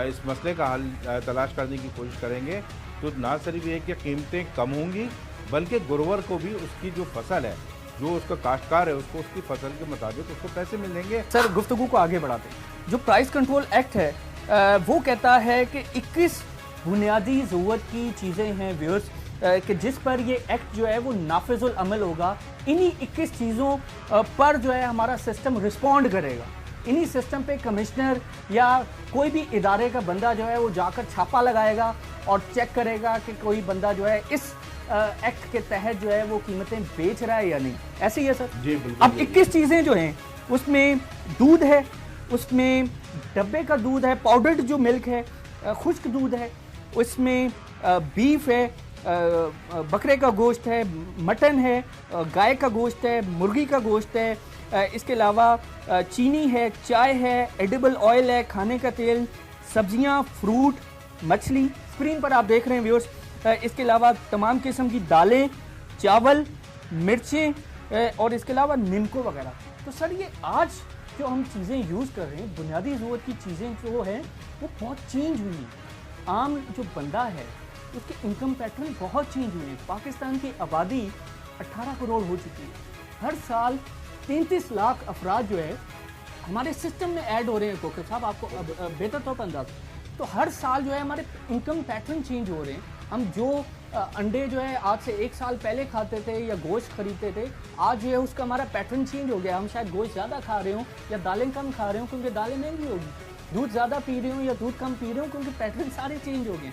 इस मसले का हल तलाश करने की कोशिश करेंगे, तो ना सिर्फ ये कि कीमतें कम होंगी, बल्कि गुरुवर को भी उसकी जो फसल है, जो उसका काश्तकार है, उसको उसकी फसल के मुताबिक उसको पैसे मिलेंगे। सर गुफ्तगू को आगे बढ़ाते हैं। जो प्राइस कंट्रोल एक्ट है वो कहता है कि 21 बुनियादी ज़रूरत की चीज़ें हैं व्यूअर्स, कि जिस पर ये एक्ट जो है वो नाफिजुल अमल होगा। इन्हीं 21 चीज़ों पर जो है हमारा सिस्टम रिस्पॉन्ड करेगा। इन्हीं सिस्टम पे कमिश्नर या कोई भी इदारे का बंदा जो है वो जाकर छापा लगाएगा और चेक करेगा कि कोई बंदा जो है इस एक्ट के तहत जो है वो कीमतें बेच रहा है या नहीं। ऐसे ही है सर जी बिल्कुल। अब 21 चीज़ें जो हैं उसमें दूध है, उसमें डब्बे का दूध है, पाउडर्ड जो मिल्क है, खुश्क दूध है, उसमें बीफ है, बकरे का गोश्त है, मटन है, गाय का गोश्त है, मुर्गी का गोश्त है, इसके अलावा चीनी है, चाय है, एडिबल ऑयल है, खाने का तेल, सब्जियां, फ्रूट, मछली। स्क्रीन पर आप देख रहे हैं व्यूअर्स। इसके अलावा तमाम किस्म की दालें, चावल, मिर्चें और इसके अलावा निमको वगैरह। तो सर ये आज जो हम चीज़ें यूज़ कर रहे हैं, बुनियादी ज़रूरत की चीज़ें जो हैं वो बहुत चेंज हुई हैं। आम जो बंदा है उसके इनकम पैटर्न बहुत चेंज हुए हैं। पाकिस्तान की आबादी 18 करोड़ हो चुकी है। हर साल 33 लाख अफराद जो है हमारे सिस्टम में ऐड हो रहे हैं। कोकर साहब आपको बेहतर तौर पर अंदाज़ा, तो हर साल जो है हमारे इनकम पैटर्न चेंज हो रहे हैं। हम जो अंडे जो है आज से 1 साल पहले खाते थे या गोश्त खरीदते थे, आज जो है उसका हमारा पैटर्न चेंज हो गया। हम शायद गोश्त ज़्यादा खा रहे हों या दालें कम खा रहे हों क्योंकि दालें महंगी होगी, दूध ज़्यादा पी रहे हो या दूध कम पी रहे हो क्योंकि पैटर्न सारे चेंज हो गए।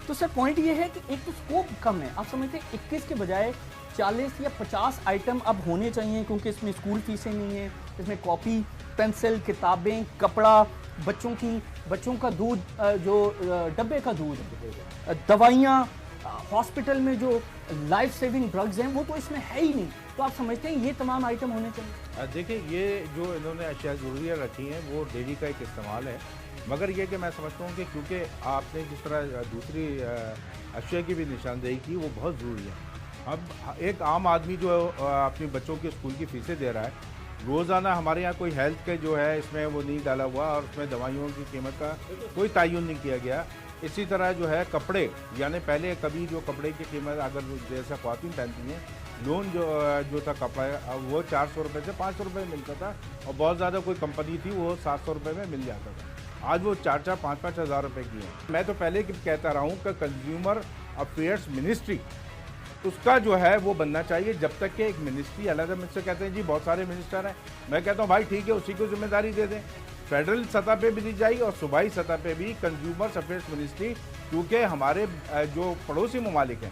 तो सर पॉइंट ये है कि एक तो स्कोप कम है। आप समझते हैं 21 के बजाय 40 या 50 आइटम अब होने चाहिए, क्योंकि इसमें स्कूल फीसें नहीं है, इसमें कॉपी, पेंसिल, किताबें, कपड़ा, बच्चों का दूध, जो डब्बे का दूध, दवाइयाँ, हॉस्पिटल में जो लाइफ सेविंग ड्रग्स हैं वो तो इसमें है ही नहीं। तो आप समझते हैं ये तमाम आइटम होने चाहिए। देखिए ये जो इन्होंने अशिया ज़रूरियाँ रखी हैं वो डेली का एक इस्तेमाल है, मगर ये कि मैं समझता हूँ कि क्योंकि आपने जिस तरह दूसरी अशिया की भी निशानदेही की वो बहुत ज़रूरी है। अब एक आम आदमी जो अपने बच्चों के स्कूल की फ़ीसें दे रहा है, रोज़ाना हमारे यहाँ कोई हेल्थ के जो है इसमें वो नहीं डाला हुआ और उसमें दवाइयों की कीमत का कोई तयन नहीं किया गया। इसी तरह जो है कपड़े, यानी पहले कभी जो कपड़े की कीमत अगर जैसा ख्वातीन पहनती हैं, लोन जो था कपड़ा वो 400 रुपये से 500 रुपये मिलता था और बहुत ज़्यादा कोई कंपनी थी वो 700 रुपये में मिल जाता था। आज वो 4-4, 5-5 हज़ार रुपये की है। मैं तो पहले कहता रहा हूँ कि कंज्यूमर अफेयर्स मिनिस्ट्री उसका जो है वो बनना चाहिए। जब तक कि एक मिनिस्ट्री अलग मिनिस्टर कहते हैं जी बहुत सारे मिनिस्टर हैं, मैं कहता हूँ भाई ठीक है उसी को जिम्मेदारी दे दें। फेडरल सतह पे भी दी जाए और सूबाई सतह पे भी कंज्यूमर अफेयर्स मिनिस्ट्री, क्योंकि हमारे जो पड़ोसी ममालिक हैं,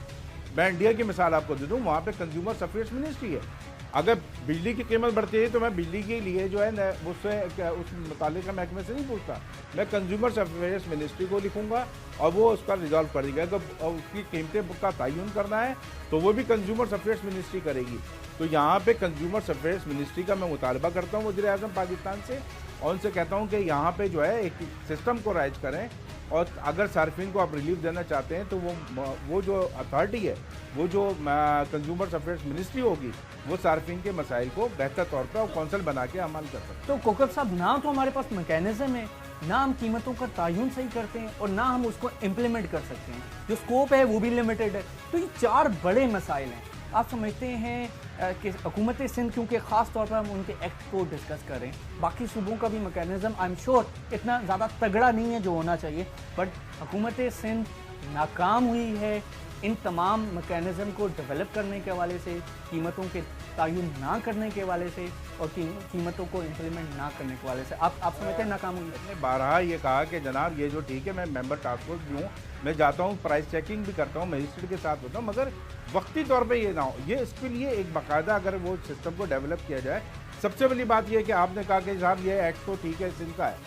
मैं इंडिया की मिसाल आपको दे दूँ, वहाँ पे कंज्यूमर अफेयर्स मिनिस्ट्री है। अगर बिजली की कीमत बढ़ती है तो मैं बिजली के लिए जो है उससे उस मुतालिका महकमे से नहीं पूछता, मैं कंज्यूमर अफेयर्स मिनिस्ट्री को लिखूंगा और वो उसका रिजॉल्व कर देगा। अगर उसकी कीमतें का तयन करना है तो वो भी कंज्यूमर अफेयर्स मिनिस्ट्री करेगी। तो यहाँ पे कंज्यूमर अफेयर्स मिनिस्ट्री का मैं मुतालबा करता हूँ वज़ीर आज़म पाकिस्तान से, और उनसे कहता हूँ कि यहाँ पे जो है एक सिस्टम को राइज करें, और अगर सार्फिन को आप रिलीफ देना चाहते हैं तो वो जो अथॉरिटी है, वो जो कंज्यूमर अफेयर्स मिनिस्ट्री होगी, वो सार्फिन के मसाइल को बेहतर तौर पर और कौंसल बना के अमल कर सकते हैं। तो कोकब साहब, ना तो हमारे पास मैकेनिज्म है, ना हम कीमतों का तयन सही करते हैं और ना हम उसको इम्प्लीमेंट कर सकते हैं। जो स्कोप है वो भी लिमिटेड है। तो ये 4 बड़े मसाइल हैं। आप समझते हैं कि हुकूमत सिंध, क्योंकि ख़ास तौर पर हम उनके एक्ट को डिस्कस करें, बाकी सूबों का भी मैकेनिज़्म आई एम श्योर इतना ज़्यादा तगड़ा नहीं है जो होना चाहिए, बट हुकूमत सिंध नाकाम हुई है इन तमाम मैकेनिज़्म को डेवलप करने के हवाले से, कीमतों के तयन ना करने के हवाले से और कीमतों को इम्प्लीमेंट ना करने के हवाले से। आप समझते हैं नाकाम हुई है? मैंने बारहा ये कहा कि जनाब ये जो ठीक है, मैं मेंबर टास्क फोर्स भी हूँ, मैं जाता हूँ, प्राइस चेकिंग भी करता हूँ, मजिस्ट्रेट के साथ होता हूँ, मगर वक्ती तौर पे ये ना हो। ये इसके लिए एक बाकायदा अगर वो सिस्टम को डेवलप किया जाए। सबसे बड़ी बात यह कि आपने कहा कि साहब ये एक्ट तो ठीक है सिंध का है,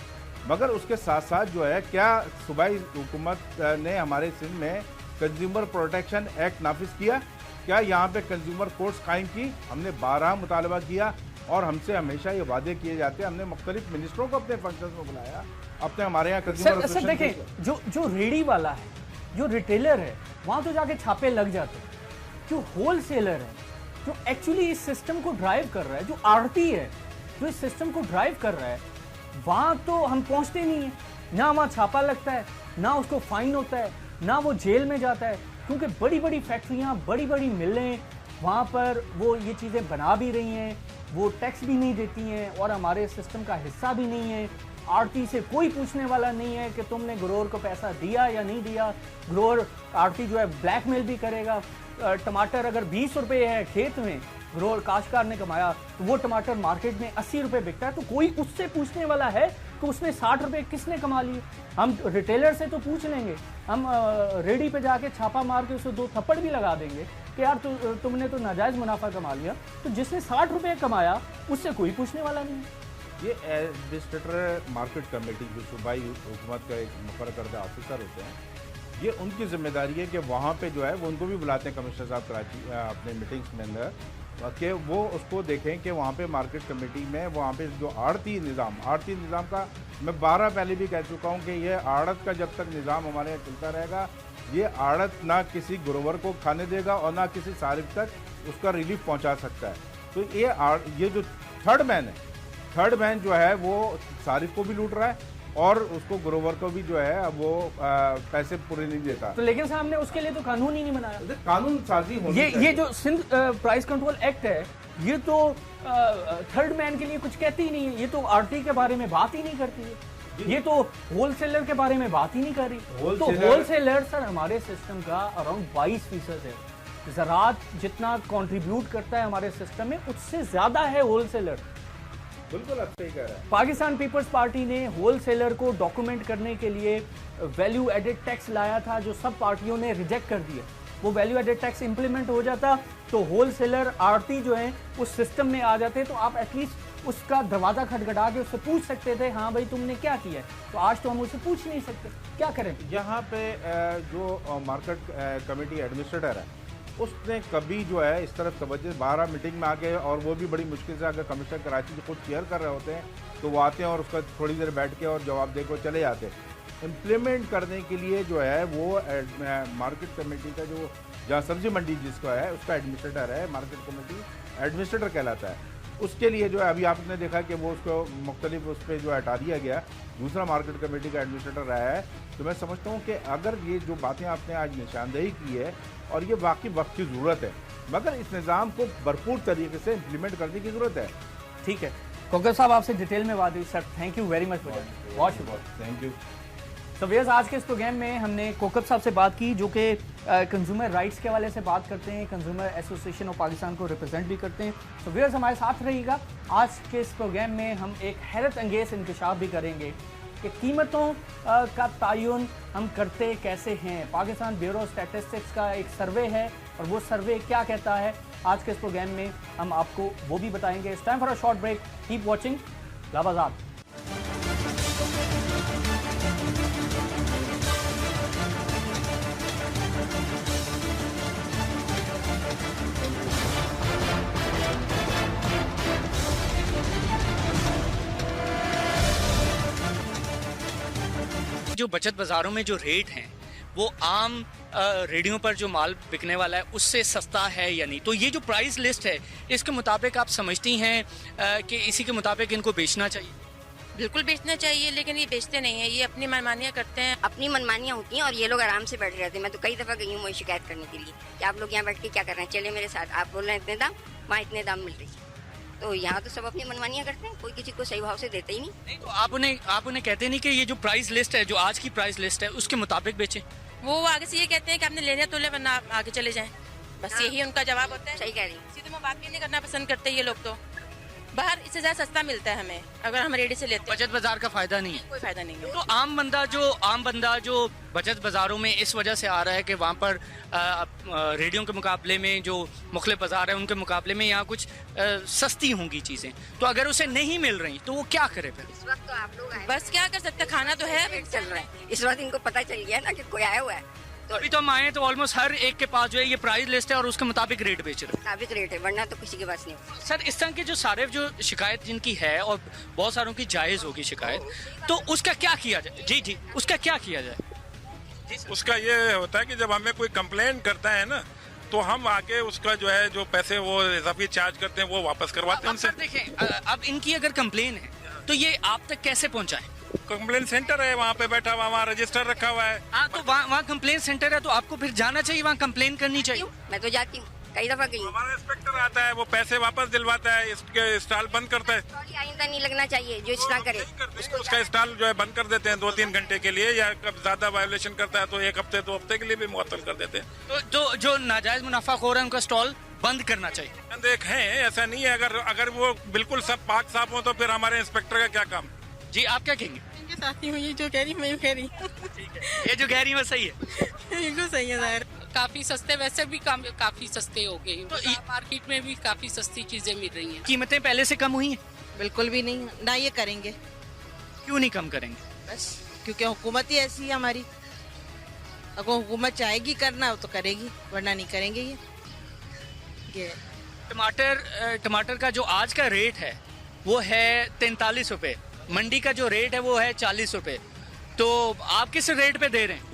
मगर उसके साथ साथ जो है क्या सूबाई हुकूमत ने हमारे सिंध में कंज्यूमर प्रोटेक्शन एक्ट नाफिज किया? क्या यहाँ पे कंज्यूमर कोर्ट्स कायम की? हमने 12 मुतालबा किया और हमसे हमेशा ये वादे किए जाते हैं। हमने मुख्तलिफ मिनिस्टरों को अपने फंक्शन में बुलाया, अपने हमारे यहाँ कंज्यूमर सर देखें, जो रेडी वाला है, जो रिटेलर है, वहाँ तो जाके छापे लग जाते हैं। जो होलसेलर है, जो एक्चुअली इस सिस्टम को ड्राइव कर रहा है, जो आड़ती है, जो इस सिस्टम को ड्राइव कर रहा है, वहाँ तो हम पहुँचते नहीं हैं। ना वहाँ छापा लगता है, ना उसको फाइन होता है, ना वो जेल में जाता है। क्योंकि बड़ी बड़ी फैक्ट्रियाँ, बड़ी बड़ी मिलें वहाँ पर वो ये चीज़ें बना भी रही हैं, वो टैक्स भी नहीं देती हैं और हमारे सिस्टम का हिस्सा भी नहीं है। आड़ती से कोई पूछने वाला नहीं है कि तुमने ग्रोअर को पैसा दिया या नहीं दिया। ग्रोअर आड़ती जो है ब्लैकमेल भी करेगा। टमाटर अगर 20 रुपये है खेत में, ग्रोअर काश्तकार ने कमाया, तो वो टमाटर मार्केट में 80 रुपये बिकता है, तो कोई उससे पूछने वाला है कि उसने 60 रुपये किसने कमा लिए। हम रिटेलर से तो पूछ लेंगे, हम रेडी पे जाके छापा मार के उसे 2 थप्पड़ भी लगा देंगे कि यार तुमने तो नाजायज़ मुनाफा कमा लिया। तो जिसने 60 रुपये कमाया उससे कोई पूछने वाला नहीं है। ये एडमिनिस्ट्रेटर मार्केट कमेटी जो सूबाई हुकूमत का एक मुकर्रर करदा ऑफिसर होते हैं, ये उनकी जिम्मेदारी है कि वहाँ पे जो है वो उनको भी बुलाते हैं कमिश्नर साहब कराची अपने मीटिंग्स में अंदर, कि वो उसको देखें कि वहाँ पे मार्केट कमेटी में वहाँ पे जो आड़ती निज़ाम का मैं 12 पहले भी कह चुका हूँ कि ये आड़त का जब तक निज़ाम हमारे यहाँ चलता रहेगा, ये आड़त ना किसी ग्रोवर को खाने देगा और ना किसी सारिफ तक उसका रिलीफ पहुँचा सकता है। तो ये जो थर्ड मैन जो है वो सारिफ को भी लूट रहा है और उसको ग्रोवर को भी जो है वो पैसे पूरे नहीं देता। तो लेकिन साहब ने उसके लिए तो कानून ही नहीं बनाया। कानून साजी होनी ये जो सिंध प्राइस कंट्रोल एक्ट है, ये तो थर्ड मैन के लिए कुछ कहती ही नहीं है। ये तो आड़ती के बारे में बात ही नहीं करती है, ये तो होलसेलर के बारे में बात ही नहीं कर रही। तो होलसेलर सर हमारे सिस्टम का अराउंड 22% है। ज़राअत जितना कंट्रीब्यूट करता है हमारे सिस्टम में, उससे ज्यादा है होलसेलर। बिल्कुल आप सही कह रहे हैं। पाकिस्तान पीपल्स पार्टी ने होलसेलर को डॉक्यूमेंट करने के लिए वैल्यू एडेड टैक्स लाया था, जो सब पार्टियों ने रिजेक्ट कर दिया। वो वैल्यू एडेड टैक्स इंप्लीमेंट हो जाता तो होलसेलर आड़ती जो है उस सिस्टम में आ जाते, तो आप एटलीस्ट उसका दरवाजा खटखटा के उससे पूछ सकते थे, हाँ भाई तुमने क्या किया है। तो आज तो हम उससे पूछ नहीं सकते, क्या करें। यहाँ पे जो मार्केट कमेटी एडमिनिस्ट्रेटर है उसने कभी जो है इस तरफ तवज्जो 12 मीटिंग में आके, और वो भी बड़ी मुश्किल से, अगर कमिश्नर कराची जो खुद चेयर कर रहे होते हैं तो वो आते हैं और उसका थोड़ी देर बैठ के और जवाब दे कर चले जाते हैं। इम्प्लीमेंट करने के लिए जो है वो मार्केट कमेटी का जो जहाँ सब्जी मंडी जिसका है उसका एडमिनिस्ट्रेटर है, मार्केट कमेटी एडमिनिस्ट्रेटर कहलाता है। उसके लिए जो है अभी आपने देखा कि वो उसको मुख्तलिफ उस पर जो हटा दिया गया, दूसरा मार्केट कमेटी का एडमिनिस्ट्रेटर रहा है। तो मैं समझता हूँ कि अगर ये जो बातें आपने आज निशानदेही की है और ये वाकई वक्त की ज़रूरत है, मगर इस निज़ाम को भरपूर तरीके से इम्प्लीमेंट करने की ज़रूरत है। ठीक है कोकर साहब, आपसे डिटेल में बात हुई sir, thank you very much. बहुत शुक्रिया, थैंक यू। तो व्यूअर्स, आज के इस प्रोग्राम में हमने कोकब साहब से बात की, जो कि कंज्यूमर राइट्स के हवाले से बात करते हैं, कंज्यूमर एसोसिएशन ऑफ पाकिस्तान को रिप्रेजेंट भी करते हैं। तो व्यूअर्स हमारे साथ रहिएगा। आज के इस प्रोग्राम में हम एक हैरत अंगेज इंकशाफ भी करेंगे कि कीमतों का तयन हम करते कैसे हैं। पाकिस्तान ब्यूरो स्टैटिस्टिक्स का एक सर्वे है और वो सर्वे क्या कहता है, आज के इस प्रोग्राम में हम आपको वो भी बताएंगे। It's time for a short break, keep watching लाबाजात। जो बचत बाजारों में जो रेट हैं वो आम रेडियो पर जो माल बिकने वाला है उससे सस्ता है या नहीं। तो ये जो प्राइस लिस्ट है इसके मुताबिक आप समझती हैं कि इसी के मुताबिक इनको बेचना चाहिए? बिल्कुल बेचना चाहिए, लेकिन ये बेचते नहीं है, ये अपनी मनमानियाँ करते हैं। अपनी मनमानियाँ होती हैं और ये लोग आराम से बैठे रहते हैं। मैं तो कई दफ़ा गई हूँ शिकायत करने के लिए कि आप लोग यहाँ बैठ के क्या कर रहे हैं, चले मेरे साथ। आप बोल रहे हैं इतने दाम, वहाँ इतने दाम मिल रही है। तो यहाँ तो सब अपनी मनमानियाँ करते हैं, कोई किसी को सही भाव से देते ही नहीं। तो आप उन्हें कहते नहीं कि ये जो प्राइस लिस्ट है, जो आज की प्राइस लिस्ट है, उसके मुताबिक बेचें? वो आगे से ये कहते हैं कि आपने लेने तो ले, वरना आप आगे चले जाएं। बस यही उनका जवाब होता है। सही कह रही हूँ। सीधे में बात भी नहीं करना पसंद करते ये लोग। तो बाहर इससे ज्यादा सस्ता मिलता है हमें अगर हम रेडी से लेते हैं। बचत बाजार का फायदा नहीं है, कोई फायदा नहीं है। तो आम बंदा जो बचत बाजारों में इस वजह से आ रहा है कि वहाँ पर रेडियो के मुकाबले में जो मुख्तलिफ बाजार है उनके मुकाबले में यहाँ कुछ सस्ती होंगी चीज़ें, तो अगर उसे नहीं मिल रही तो वो क्या करे फिर? इस वक्त तो आप लोग आए, बस क्या कर सकते, खाना तो है। रेट चल रहा है इस वक्त, इनको पता चल गया ना कि कोई आया हुआ है। तो अभी तो हम आए तो ऑलमोस्ट हर एक के पास जो है ये प्राइस लिस्ट है और उसके मुताबिक रेट बेच रहे हैं। मुताबिक रेट है, वरना तो किसी के पास नहीं। सर, इस तरह की जो सारिफ जो शिकायत जिनकी है और बहुत सारों की जायज़ होगी शिकायत, तो उसका क्या किया जाए? जी उसका क्या किया जाए? उसका ये होता है कि जब हमें कोई कंप्लेंट करता है ना, तो हम आके उसका जो है जो पैसे वो इजाफी चार्ज करते हैं वो वापस करवाते हैं उनसे। देखें, अब इनकी अगर कंप्लेन है तो ये आप तक कैसे पहुंचाएं? कंप्लेन सेंटर है, वहाँ पे बैठा हुआ, वहाँ रजिस्टर रखा हुआ है। हाँ, तो वहाँ कंप्लेन सेंटर है, तो आपको फिर जाना चाहिए, वहाँ कंप्लेन करनी चाहिए। मैं तो जाती हूँ, कई दफा गई हूँ। हमारा इंस्पेक्टर आता है, वो पैसे वापस दिलवाता है, इसके स्टॉल बंद करता है। ट्रॉली आइंदा नहीं लगना चाहिए जो इस तरह करे। उसका स्टॉल जो है बंद कर देते हैं 2-3 घंटे के लिए, या कब ज्यादा वायोलेशन करता है तो 1 हफ्ते 2 हफ्ते के लिए भी मुअत्तल कर देते हैं। तो जो नाजायज मुनाफाखोर है उनका स्टॉल बंद करना चाहिए। देख है, ऐसा नहीं है, अगर वो बिल्कुल सब पाक साफ हो तो फिर हमारे इंस्पेक्टर का क्या काम। जी, आप क्या कहेंगे? साथी हूँ, ये जो कह रही मैं कह रही ये जो कह रही है सही है, बिल्कुल सही है सर। काफी सस्ते, वैसे भी काफी सस्ते हो गए, तो मार्केट में भी काफी सस्ती चीजें मिल रही हैं। कीमतें पहले से कम हुई हैं? बिल्कुल भी नहीं, ना ये करेंगे। क्यों नहीं कम करेंगे? बस क्योंकि हुकूमत ही ऐसी है हमारी। अगर हुकूमत चाहेगी करना तो करेगी, वरना नहीं करेंगे ये। टमाटर का जो आज का रेट है वो है 43 रुपए, मंडी का जो रेट है वो है 40 रुपए। तो आप किस रेट पे दे रहे हैं?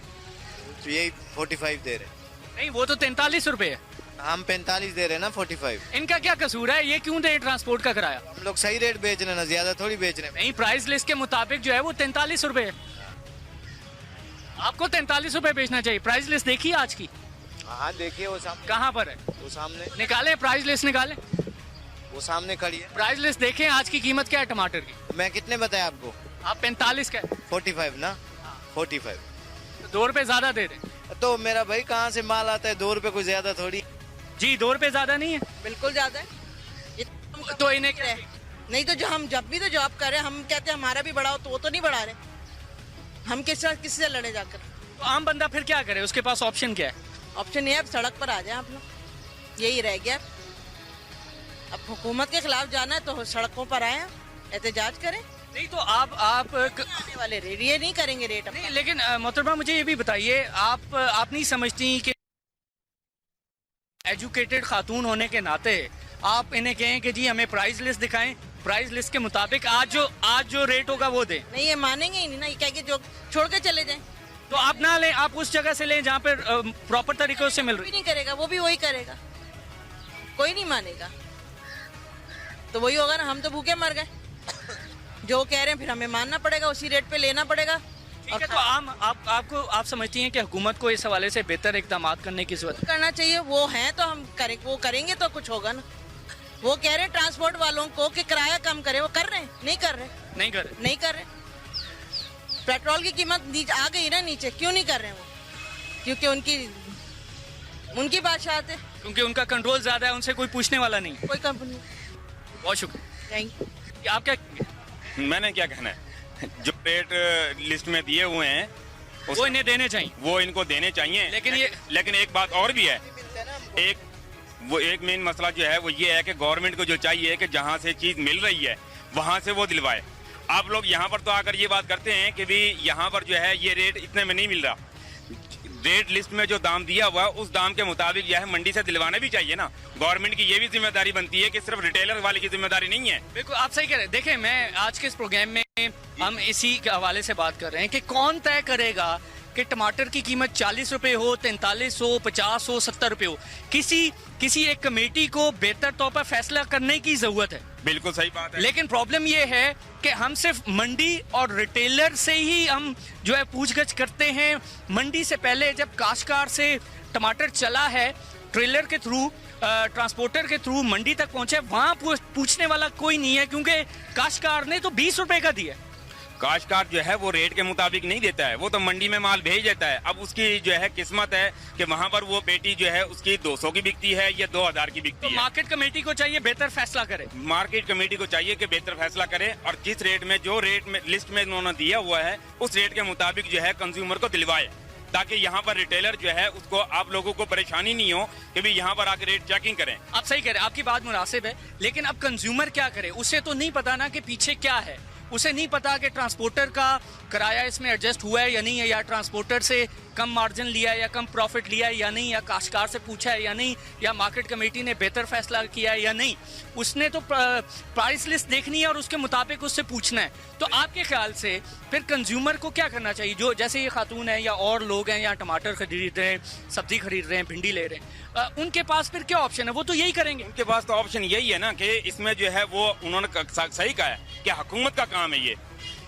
तो यही 45 दे रहे हैं। नहीं, वो तो 43 रुपए है। हम 45 दे रहे हैं ना, 45। इनका क्या कसूर है? ये क्यों दे ट्रांसपोर्ट का किराया? हम लोग सही रेट बेच रहे हैं ना, ज्यादा थोड़ी बेच रहे हैं। नहीं, प्राइस लिस्ट के मुताबिक जो है वो 43 रुपए है। आपको 43 रुपए बेचना चाहिए। प्राइस लिस्ट देखिए आज की। हाँ देखिए, वो सामने। कहाँ पर है? वो सामने। निकाले प्राइस लिस्ट, निकाले। वो सामने खड़ी है। प्राइस लिस्ट देखें, आज की कीमत क्या है टमाटर की? मैं कितने बताया आपको? आप 45 का। 45 ना, 45। 2 रुपए ज्यादा दे रहे। तो मेरा भाई कहाँ से माल आता है? 2 रुपए कोई ज्यादा थोड़ी। जी, 2 रुपए ज्यादा नहीं है। बिल्कुल ज्यादा है। तो इन्हें क्या? नहीं तो जो हम जब भी तो जॉब कर रहे हैं, हम कहते हैं हमारा भी बढ़ाओ, तो वो तो नहीं बढ़ा रहे। हम किससे लड़े जाकर? तो आम बंदा फिर क्या करे? उसके पास ऑप्शन क्या है? ऑप्शन ये है, अब सड़क पर आ जाए आप लोग, यही रह गया। अब हुकूमत के खिलाफ जाना है तो सड़कों पर आए, एहतजाज करें। नहीं तो आप आने वाले रेट ये नहीं करेंगे रेट। नहीं, लेकिन मोहतरमा मुझे ये भी बताइए, आप नहीं समझती कि एजुकेटेड खातून होने के नाते आप इन्हें कहें कि जी हमें प्राइस लिस्ट दिखाएं, प्राइस लिस्ट के मुताबिक आज जो रेट होगा वो दें? नहीं, ये मानेंगे ही नहीं ना, ये कहेंगे जो छोड़ के चले जाएं। तो आप ना लें, आप उस जगह से लें जहाँ पर प्रॉपर तरीकों से मिल रही। नहीं करेगा, वो भी वही करेगा, कोई नहीं मानेगा। तो वही होगा ना, हम तो भूखे मर गए। जो कह रहे हैं फिर हमें मानना पड़ेगा, उसी रेट पे लेना पड़ेगा। ठीक है, तो आप समझती हैं कि हुकूमत को इस हवाले से बेहतर इकदाम करने की जरूरत करना चाहिए? वो है तो हम वो करेंगे तो कुछ होगा ना। वो कह रहे हैं ट्रांसपोर्ट वालों को कि किराया कम करे, वो कर रहे हैं? नहीं कर रहे। पेट्रोल की कीमत आ गई ना नीचे, क्यों नहीं कर रहे हैं वो? क्योंकि उनकी बादशाहत है, क्योंकि उनका कंट्रोल ज्यादा है, उनसे कोई पूछने वाला नहीं। कोई कंपनी। बहुत शुक्रिया। Thank you. आप क्या? मैंने क्या कहना है, जो रेट लिस्ट में दिए हुए हैं वो इन्हें देने चाहिए, वो इनको देने चाहिए। लेकिन एक बात और भी है, एक मेन मसला जो है वो ये है कि गवर्नमेंट को जो चाहिए कि जहाँ से चीज मिल रही है वहाँ से वो दिलवाए। आप लोग यहाँ पर तो आकर ये बात करते हैं कि भी यहाँ पर जो है ये रेट इतने में नहीं मिल रहा। रेट लिस्ट में जो दाम दिया हुआ उस दाम के मुताबिक जो है मंडी से दिलवाना भी चाहिए ना। गवर्नमेंट की ये भी जिम्मेदारी बनती है कि सिर्फ रिटेलर वाले की जिम्मेदारी नहीं है। बिल्कुल, आप सही कह रहे हैं। देखिए, मैं आज के इस प्रोग्राम में हम इसी के हवाले से बात कर रहे हैं कि कौन तय करेगा कि टमाटर की कीमत 40 रुपए हो, 43 हो, 50 हो, 70 रुपए हो। किसी एक कमेटी को बेहतर तौर पर फैसला करने की जरूरत है। बिल्कुल सही बात है। लेकिन प्रॉब्लम ये है कि हम सिर्फ मंडी और रिटेलर से ही हम जो है पूछगछ करते हैं। मंडी से पहले जब काश्तकार से टमाटर चला है, ट्रेलर के थ्रू, ट्रांसपोर्टर के थ्रू मंडी तक पहुंचे, वहां पूछने वाला कोई नहीं है, क्योंकि काश्तकार ने तो 20 रुपए का दिया। काश्तकार जो है वो रेट के मुताबिक नहीं देता है, वो तो मंडी में माल भेज देता है। अब उसकी जो है किस्मत है कि वहाँ पर वो पेटी जो है उसकी 200 की बिकती है या 2000 की बिकती है। मार्केट कमेटी को चाहिए बेहतर फैसला करे। मार्केट कमेटी को चाहिए कि बेहतर फैसला करे और जिस रेट में जो रेट में लिस्ट में उन्होंने दिया हुआ है उस रेट के मुताबिक जो है कंज्यूमर को दिलवाए, ताकि यहाँ पर रिटेलर जो है उसको आप लोगों को परेशानी नहीं हो कि भी यहाँ पर आकर रेट चेकिंग करें। आप सही कह रहे हैं, आपकी बात मुनासिब है। लेकिन अब कंज्यूमर क्या करे? उसे तो नहीं पता ना कि पीछे क्या है। उसे नहीं पता कि ट्रांसपोर्टर का किराया इसमें एडजस्ट हुआ है या नहीं है, या ट्रांसपोर्टर से कम मार्जिन लिया है या कम प्रॉफिट लिया है या नहीं, या काश्तकार से पूछा है या नहीं, या मार्केट कमेटी ने बेहतर फैसला किया है या नहीं। उसने तो प्राइस लिस्ट देखनी है और उसके मुताबिक उससे पूछना है। तो आपके ख्याल से फिर कंज्यूमर को क्या करना चाहिए? जो जैसे ये खातून है या और लोग हैं, या टमाटर खरीद रहे हैं, सब्जी खरीद रहे हैं, भिंडी ले रहे हैं, उनके पास फिर क्या ऑप्शन है? वो तो यही करेंगे। उनके पास तो ऑप्शन यही है ना कि इसमें जो है वो उन्होंने सही कहा है कि हुकूमत का काम है ये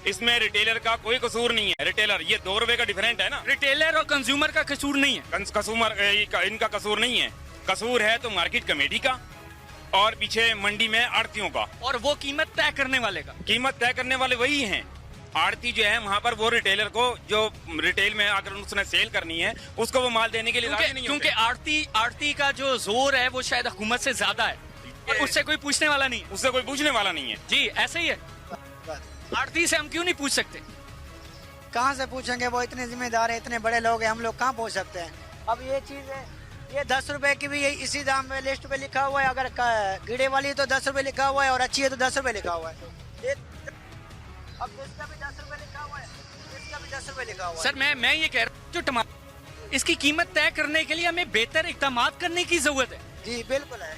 इसमें रिटेलर का कोई कसूर नहीं है। रिटेलर ये 2 रुपए का डिफरेंट है ना, रिटेलर और कंज्यूमर का कसूर नहीं है। कंज्यूमर इनका कसूर नहीं है, कसूर है तो मार्केट कमेटी का और पीछे मंडी में आड़तियों का। और वो कीमत तय करने वाले का, कीमत तय करने वाले वही हैं। आड़ती जो है वहाँ पर वो रिटेलर को जो रिटेल में अगर उसने सेल करनी है उसको वो माल देने के लिए राजी नहीं क्योंकि आड़ती का जो जोर है वो शायद हुकूमत से ज्यादा है और उससे कोई पूछने वाला नहीं है। उससे कोई पूछने वाला नहीं है जी, ऐसे ही है। आड़ती से हम क्यों नहीं पूछ सकते? कहाँ से पूछेंगे, वो इतने जिम्मेदार है, इतने बड़े लोग हैं, हम लोग कहाँ पूछ सकते हैं। अब ये चीज है, ये 10 रुपए की भी इसी दाम में लिस्ट पे लिखा हुआ है। अगर कीड़े वाली तो 10 रुपए लिखा हुआ है और अच्छी है तो 10 रुपए लिखा हुआ है। अब इसका भी 10 रुपए लिखा हुआ है, इसका भी 10 रुपए लिखा हुआ है। सर मैं ये कह रहा हूँ, जो टमाटर इसकी कीमत तय करने के लिए हमें बेहतर इक़दामात करने की जरूरत है। जी बिल्कुल है,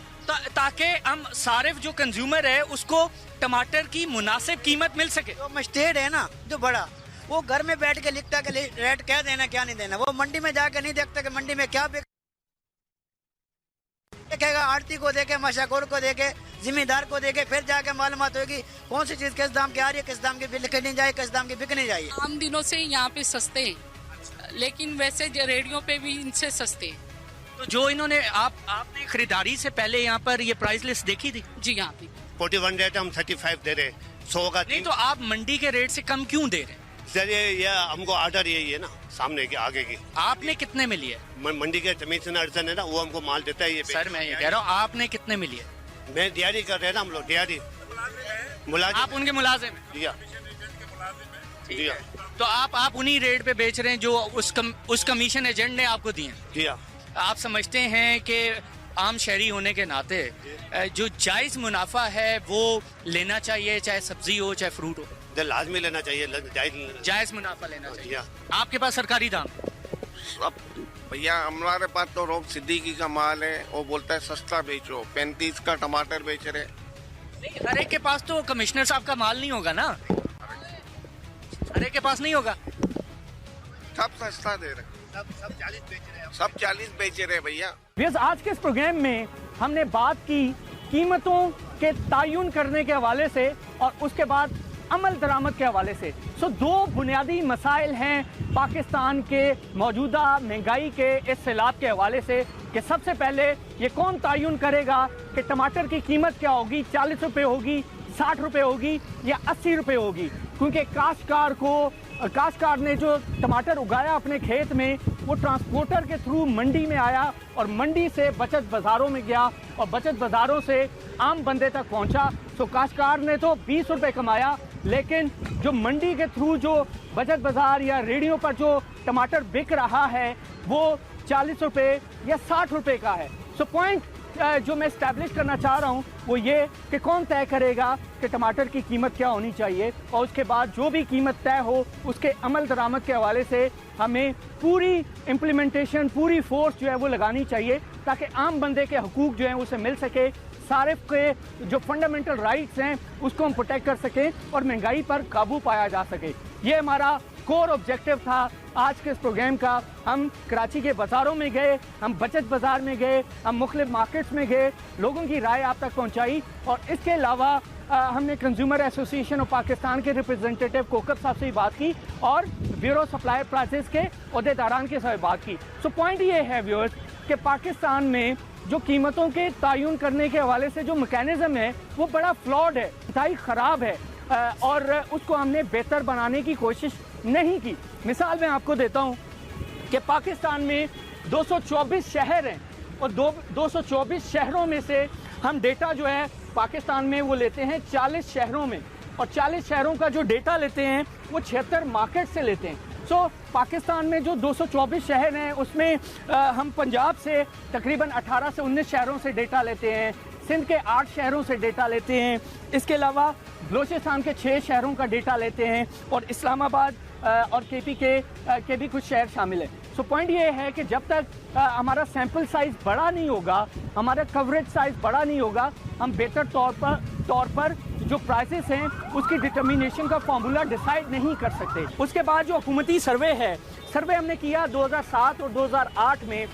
ताकि हम सारिफ जो कंज्यूमर है उसको टमाटर की मुनासिब कीमत मिल सके। जो मस्टर्ड है ना, जो बड़ा, वो घर में बैठ के लिखता कि रेट क्या देना क्या नहीं देना। वो मंडी में जाकर नहीं देखता कि मंडी में क्या देखेगा। आड़ती को देखे, मशाकोर को देखे, जिम्मेदार को देखे, फिर जाके मालूमात होगी कौन सी चीज किस दाम की आ रही है, किस दाम की बिकनी जाए, किस दाम की बिकनी जाए। आम दिनों से यहाँ पे सस्ते हैं, लेकिन वैसे रेडियो पे भी इनसे सस्ते हैं। तो जो इन्होंने आपने खरीदारी से पहले यहाँ पर ये प्राइस लिस्ट देखी थी? जी यहाँ पे 41 रेट हम 35 दे रहे, 100 का नहीं। तो आप मंडी के रेट से कम क्यों दे रहे हैं? सर ये हमको ऑर्डर यही है ना, सामने की आगे की। आपने कितने में लिए? मंडी के जमीन से अड़चन है ना, वो हमको माल देता है। ये सर मैं ये कह रहा हूँ, आपने कितने में लिए? मैं दिहाड़ी कर रहे हैं ना हम लोग, दिहाड़ी मुलाजिम। आप उनके मुलाजिम हैं? जी हाँ। तो आप उन्हीं रेट पे बेच रहे हैं जो उस कमीशन एजेंट ने आपको दिए? जी हाँ। आप समझते हैं कि आम शहरी होने के नाते जो जायज मुनाफा है वो लेना चाहिए, चाहे सब्जी हो चाहे फ्रूट हो? लाजमी लेना चाहिए, जायज मुनाफा लेना चाहिए। हाँ। आपके पास सरकारी दाम? अब भैया हमारे पास तो रोब सिद्दीकी का माल है, वो बोलता है सस्ता बेचो, 35 का टमाटर बेच रहे। नहीं, हर एक के पास तो कमिश्नर साहब का माल नहीं होगा ना, हर एक के पास नहीं होगा। सब सस्ता दे रहे, सब 40 बेच रहे हैं, सब 40 बेच रहे भैया। आज के इस प्रोग्राम में हमने बात की कीमतों के तायुन करने के हवाले से और उसके बाद अमल दरामद के हवाले से। दो बुनियादी मसाइल हैं पाकिस्तान के मौजूदा महंगाई के इस सैलाब के हवाले से कि सबसे पहले ये कौन तायुन करेगा कि टमाटर की कीमत क्या होगी, 40 रुपये होगी, 60 रुपये होगी या 80 रुपये होगी। क्योंकि काश्तकार ने जो टमाटर उगाया अपने खेत में वो ट्रांसपोर्टर के थ्रू मंडी में आया और मंडी से बचत बाज़ारों में गया और बचत बाज़ारों से आम बंदे तक पहुंचा। तो काश्तकार ने तो 20 रुपये कमाया, लेकिन जो मंडी के थ्रू जो बचत बाज़ार या रेडियो पर जो टमाटर बिक रहा है वो 40 रुपये या 60 रुपये का है। पॉइंट जो मैं इस्टेब्लिश करना चाह रहा हूँ वो ये कि कौन तय करेगा कि टमाटर की कीमत क्या होनी चाहिए और उसके बाद जो भी कीमत तय हो उसके अमल दरामद के हवाले से हमें पूरी इम्प्लीमेंटेशन, पूरी फोर्स जो है वो लगानी चाहिए ताकि आम बंदे के हकूक जो हैं उसे मिल सके, सारिफ के जो फंडामेंटल राइट्स हैं उसको हम प्रोटेक्ट कर सकें और महंगाई पर काबू पाया जा सके। ये हमारा कोर ऑब्जेक्टिव था आज के इस प्रोग्राम का। हम कराची के बाज़ारों में गए, हम बचत बाज़ार में गए, हम मुख्तलिफ मार्केट्स में गए, लोगों की राय आप तक पहुंचाई और इसके अलावा हमने कंज्यूमर एसोसिएशन ऑफ पाकिस्तान के रिप्रेजेंटेटिव कोकब साहब से बात की और ब्यूरो सप्लाई प्राइसेस के अहदेदारान के साथ बात की। पॉइंट ये है व्यूअर्स कि पाकिस्तान में जो कीमतों के तायुन करने के हवाले से जो मैकेनिज्म है वो बड़ा फ्लॉड है, इंतहाई ख़राब है और उसको हमने बेहतर बनाने की कोशिश नहीं की। मिसाल मैं आपको देता हूँ कि पाकिस्तान में 224 शहर हैं और 224 शहरों में से हम डेटा जो है पाकिस्तान में वो लेते हैं 40 शहरों में और 40 शहरों का जो डेटा लेते हैं वो 76 मार्केट से लेते हैं। पाकिस्तान में जो 224 शहर हैं उसमें हम पंजाब से तकरीबन 18 से 19 शहरों से डेटा लेते हैं, सिंध के 8 शहरों से डेटा लेते हैं, इसके अलावा बलोचिस्तान के 6 शहरों का डेटा लेते हैं और इस्लामाबाद और केपी के भी कुछ शहर शामिल हैं। पॉइंट ये है कि जब तक हमारा सैंपल साइज बड़ा नहीं होगा, हमारा कवरेज साइज बड़ा नहीं होगा, हम बेहतर तौर पर जो प्राइसेस हैं उसकी डिटर्मिनेशन का फार्मूला डिसाइड नहीं कर सकते। उसके बाद जो हुकूमती सर्वे है, सर्वे हमने किया 2007 और 2008 में,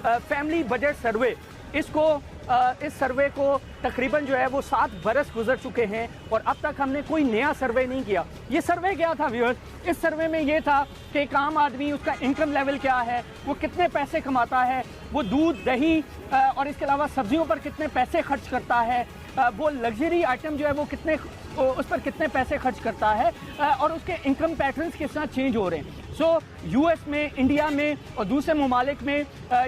फैमिली बजट सर्वे, इसको इस सर्वे को तकरीबन जो है वो 7 बरस गुजर चुके हैं और अब तक हमने कोई नया सर्वे नहीं किया। ये सर्वे क्या था व्यूअर्स? इस सर्वे में ये था कि एक आम आदमी, उसका इनकम लेवल क्या है, वो कितने पैसे कमाता है, वो दूध, दही और इसके अलावा सब्जियों पर कितने पैसे खर्च करता है, वो लग्जरी आइटम जो है वो उस पर कितने पैसे खर्च करता है और उसके इनकम पैटर्न्स किस तरह चेंज हो रहे हैं। सो यूएस में, इंडिया में और दूसरे ममालिक में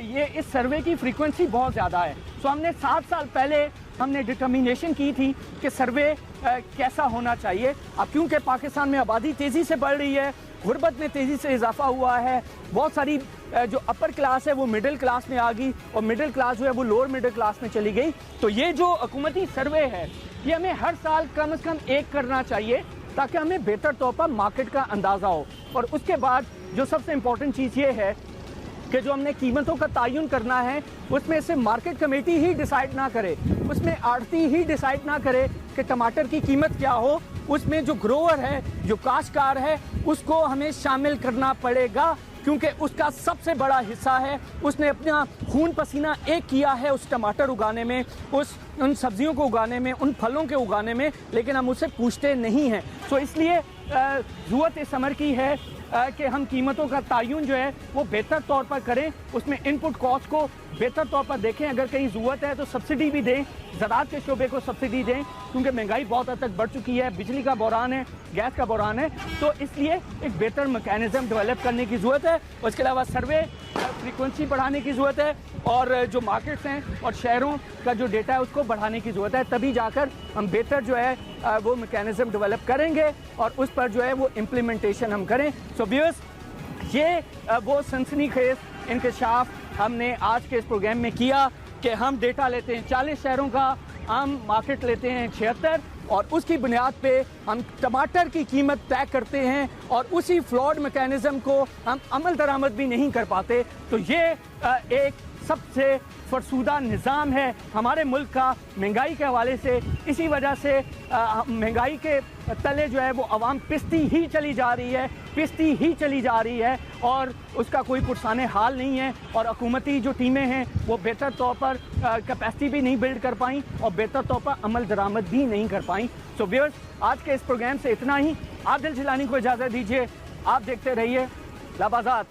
ये इस सर्वे की फ्रीक्वेंसी बहुत ज़्यादा है। सो हमने 7 साल पहले हमने डिटर्मिनेशन की थी कि सर्वे कैसा होना चाहिए। अब क्योंकि पाकिस्तान में आबादी तेज़ी से बढ़ रही है, गुर्बत में तेज़ी से इजाफा हुआ है, बहुत सारी जो अपर क्लास है वो मिडिल क्लास में आ गई और मिडिल क्लास जो है वो लोअर मिडिल क्लास में चली गई। तो ये जो हुकूमती सर्वे है ये हमें हर साल कम से कम एक करना चाहिए ताकि हमें बेहतर तौर पर मार्केट का अंदाज़ा हो। और उसके बाद जो सबसे इम्पोर्टेंट चीज़ ये है कि जो हमने कीमतों का तयन करना है उसमें से मार्केट कमेटी ही डिसाइड ना करे, उसमें आड़ती ही डिसाइड ना करे कि टमाटर की कीमत क्या हो, उसमें जो ग्रोवर है, जो काश्तकार है, उसको हमें शामिल करना पड़ेगा क्योंकि उसका सबसे बड़ा हिस्सा है, उसने अपना खून पसीना एक किया है उस टमाटर उगाने में, उन सब्जियों को उगाने में, उन फलों के उगाने में, लेकिन हम उससे पूछते नहीं हैं। तो इसलिए ज़रूरत इस अमर की है कि हम कीमतों का तयन जो है वो बेहतर तौर पर करें, उसमें इनपुट कॉस्ट को बेहतर तौर पर देखें, अगर कहीं ज़रूरत है तो सब्सिडी भी दें, ज़राअत के शोबे को सब्सिडी दें क्योंकि महंगाई बहुत हद तक बढ़ चुकी है, बिजली का बहरान है, गैस का बहरान है। तो इसलिए एक बेहतर मैकेनिज़्म डेवलप करने की ज़रूरत है। उसके अलावा सर्वे फ्रीक्वेंसी बढ़ाने की ज़रूरत है और जो मार्केट्स हैं और शहरों का जो डेटा है उसको बढ़ाने की ज़रूरत है, तभी जाकर हम बेहतर जो है वो मैकेनिज़्म डेवलप करेंगे और उस पर जो है वो इम्प्लीमेंटेशन हम करें। सो व्यूअर्स, ये वो सनसनीखेज इंकशाफ हमने आज के इस प्रोग्राम में किया कि हम डेटा लेते हैं 40 शहरों का, हम मार्केट लेते हैं 76 और उसकी बुनियाद पे हम टमाटर की कीमत तय करते हैं और उसी फ्लॉड मैकेनिज़्म को हम अमल दरामद भी नहीं कर पाते। तो ये एक सबसे फरसूदा निज़ाम है हमारे मुल्क का महंगाई के हवाले से। इसी वजह से महंगाई के तले जो है वो आवाम पिसती ही चली जा रही है और उसका कोई पुरसाने हाल नहीं है और हुकूमती जो टीमें हैं वो बेहतर तौर पर कैपेसिटी भी नहीं बिल्ड कर पाई और बेहतर तौर पर अमल दरामद भी नहीं कर पाई। सो व्यूअर्स, आज के इस प्रोग्राम से इतना ही। आदिल जिलानी को इजाज़त दीजिए, आप देखते रहिए लाबाजात।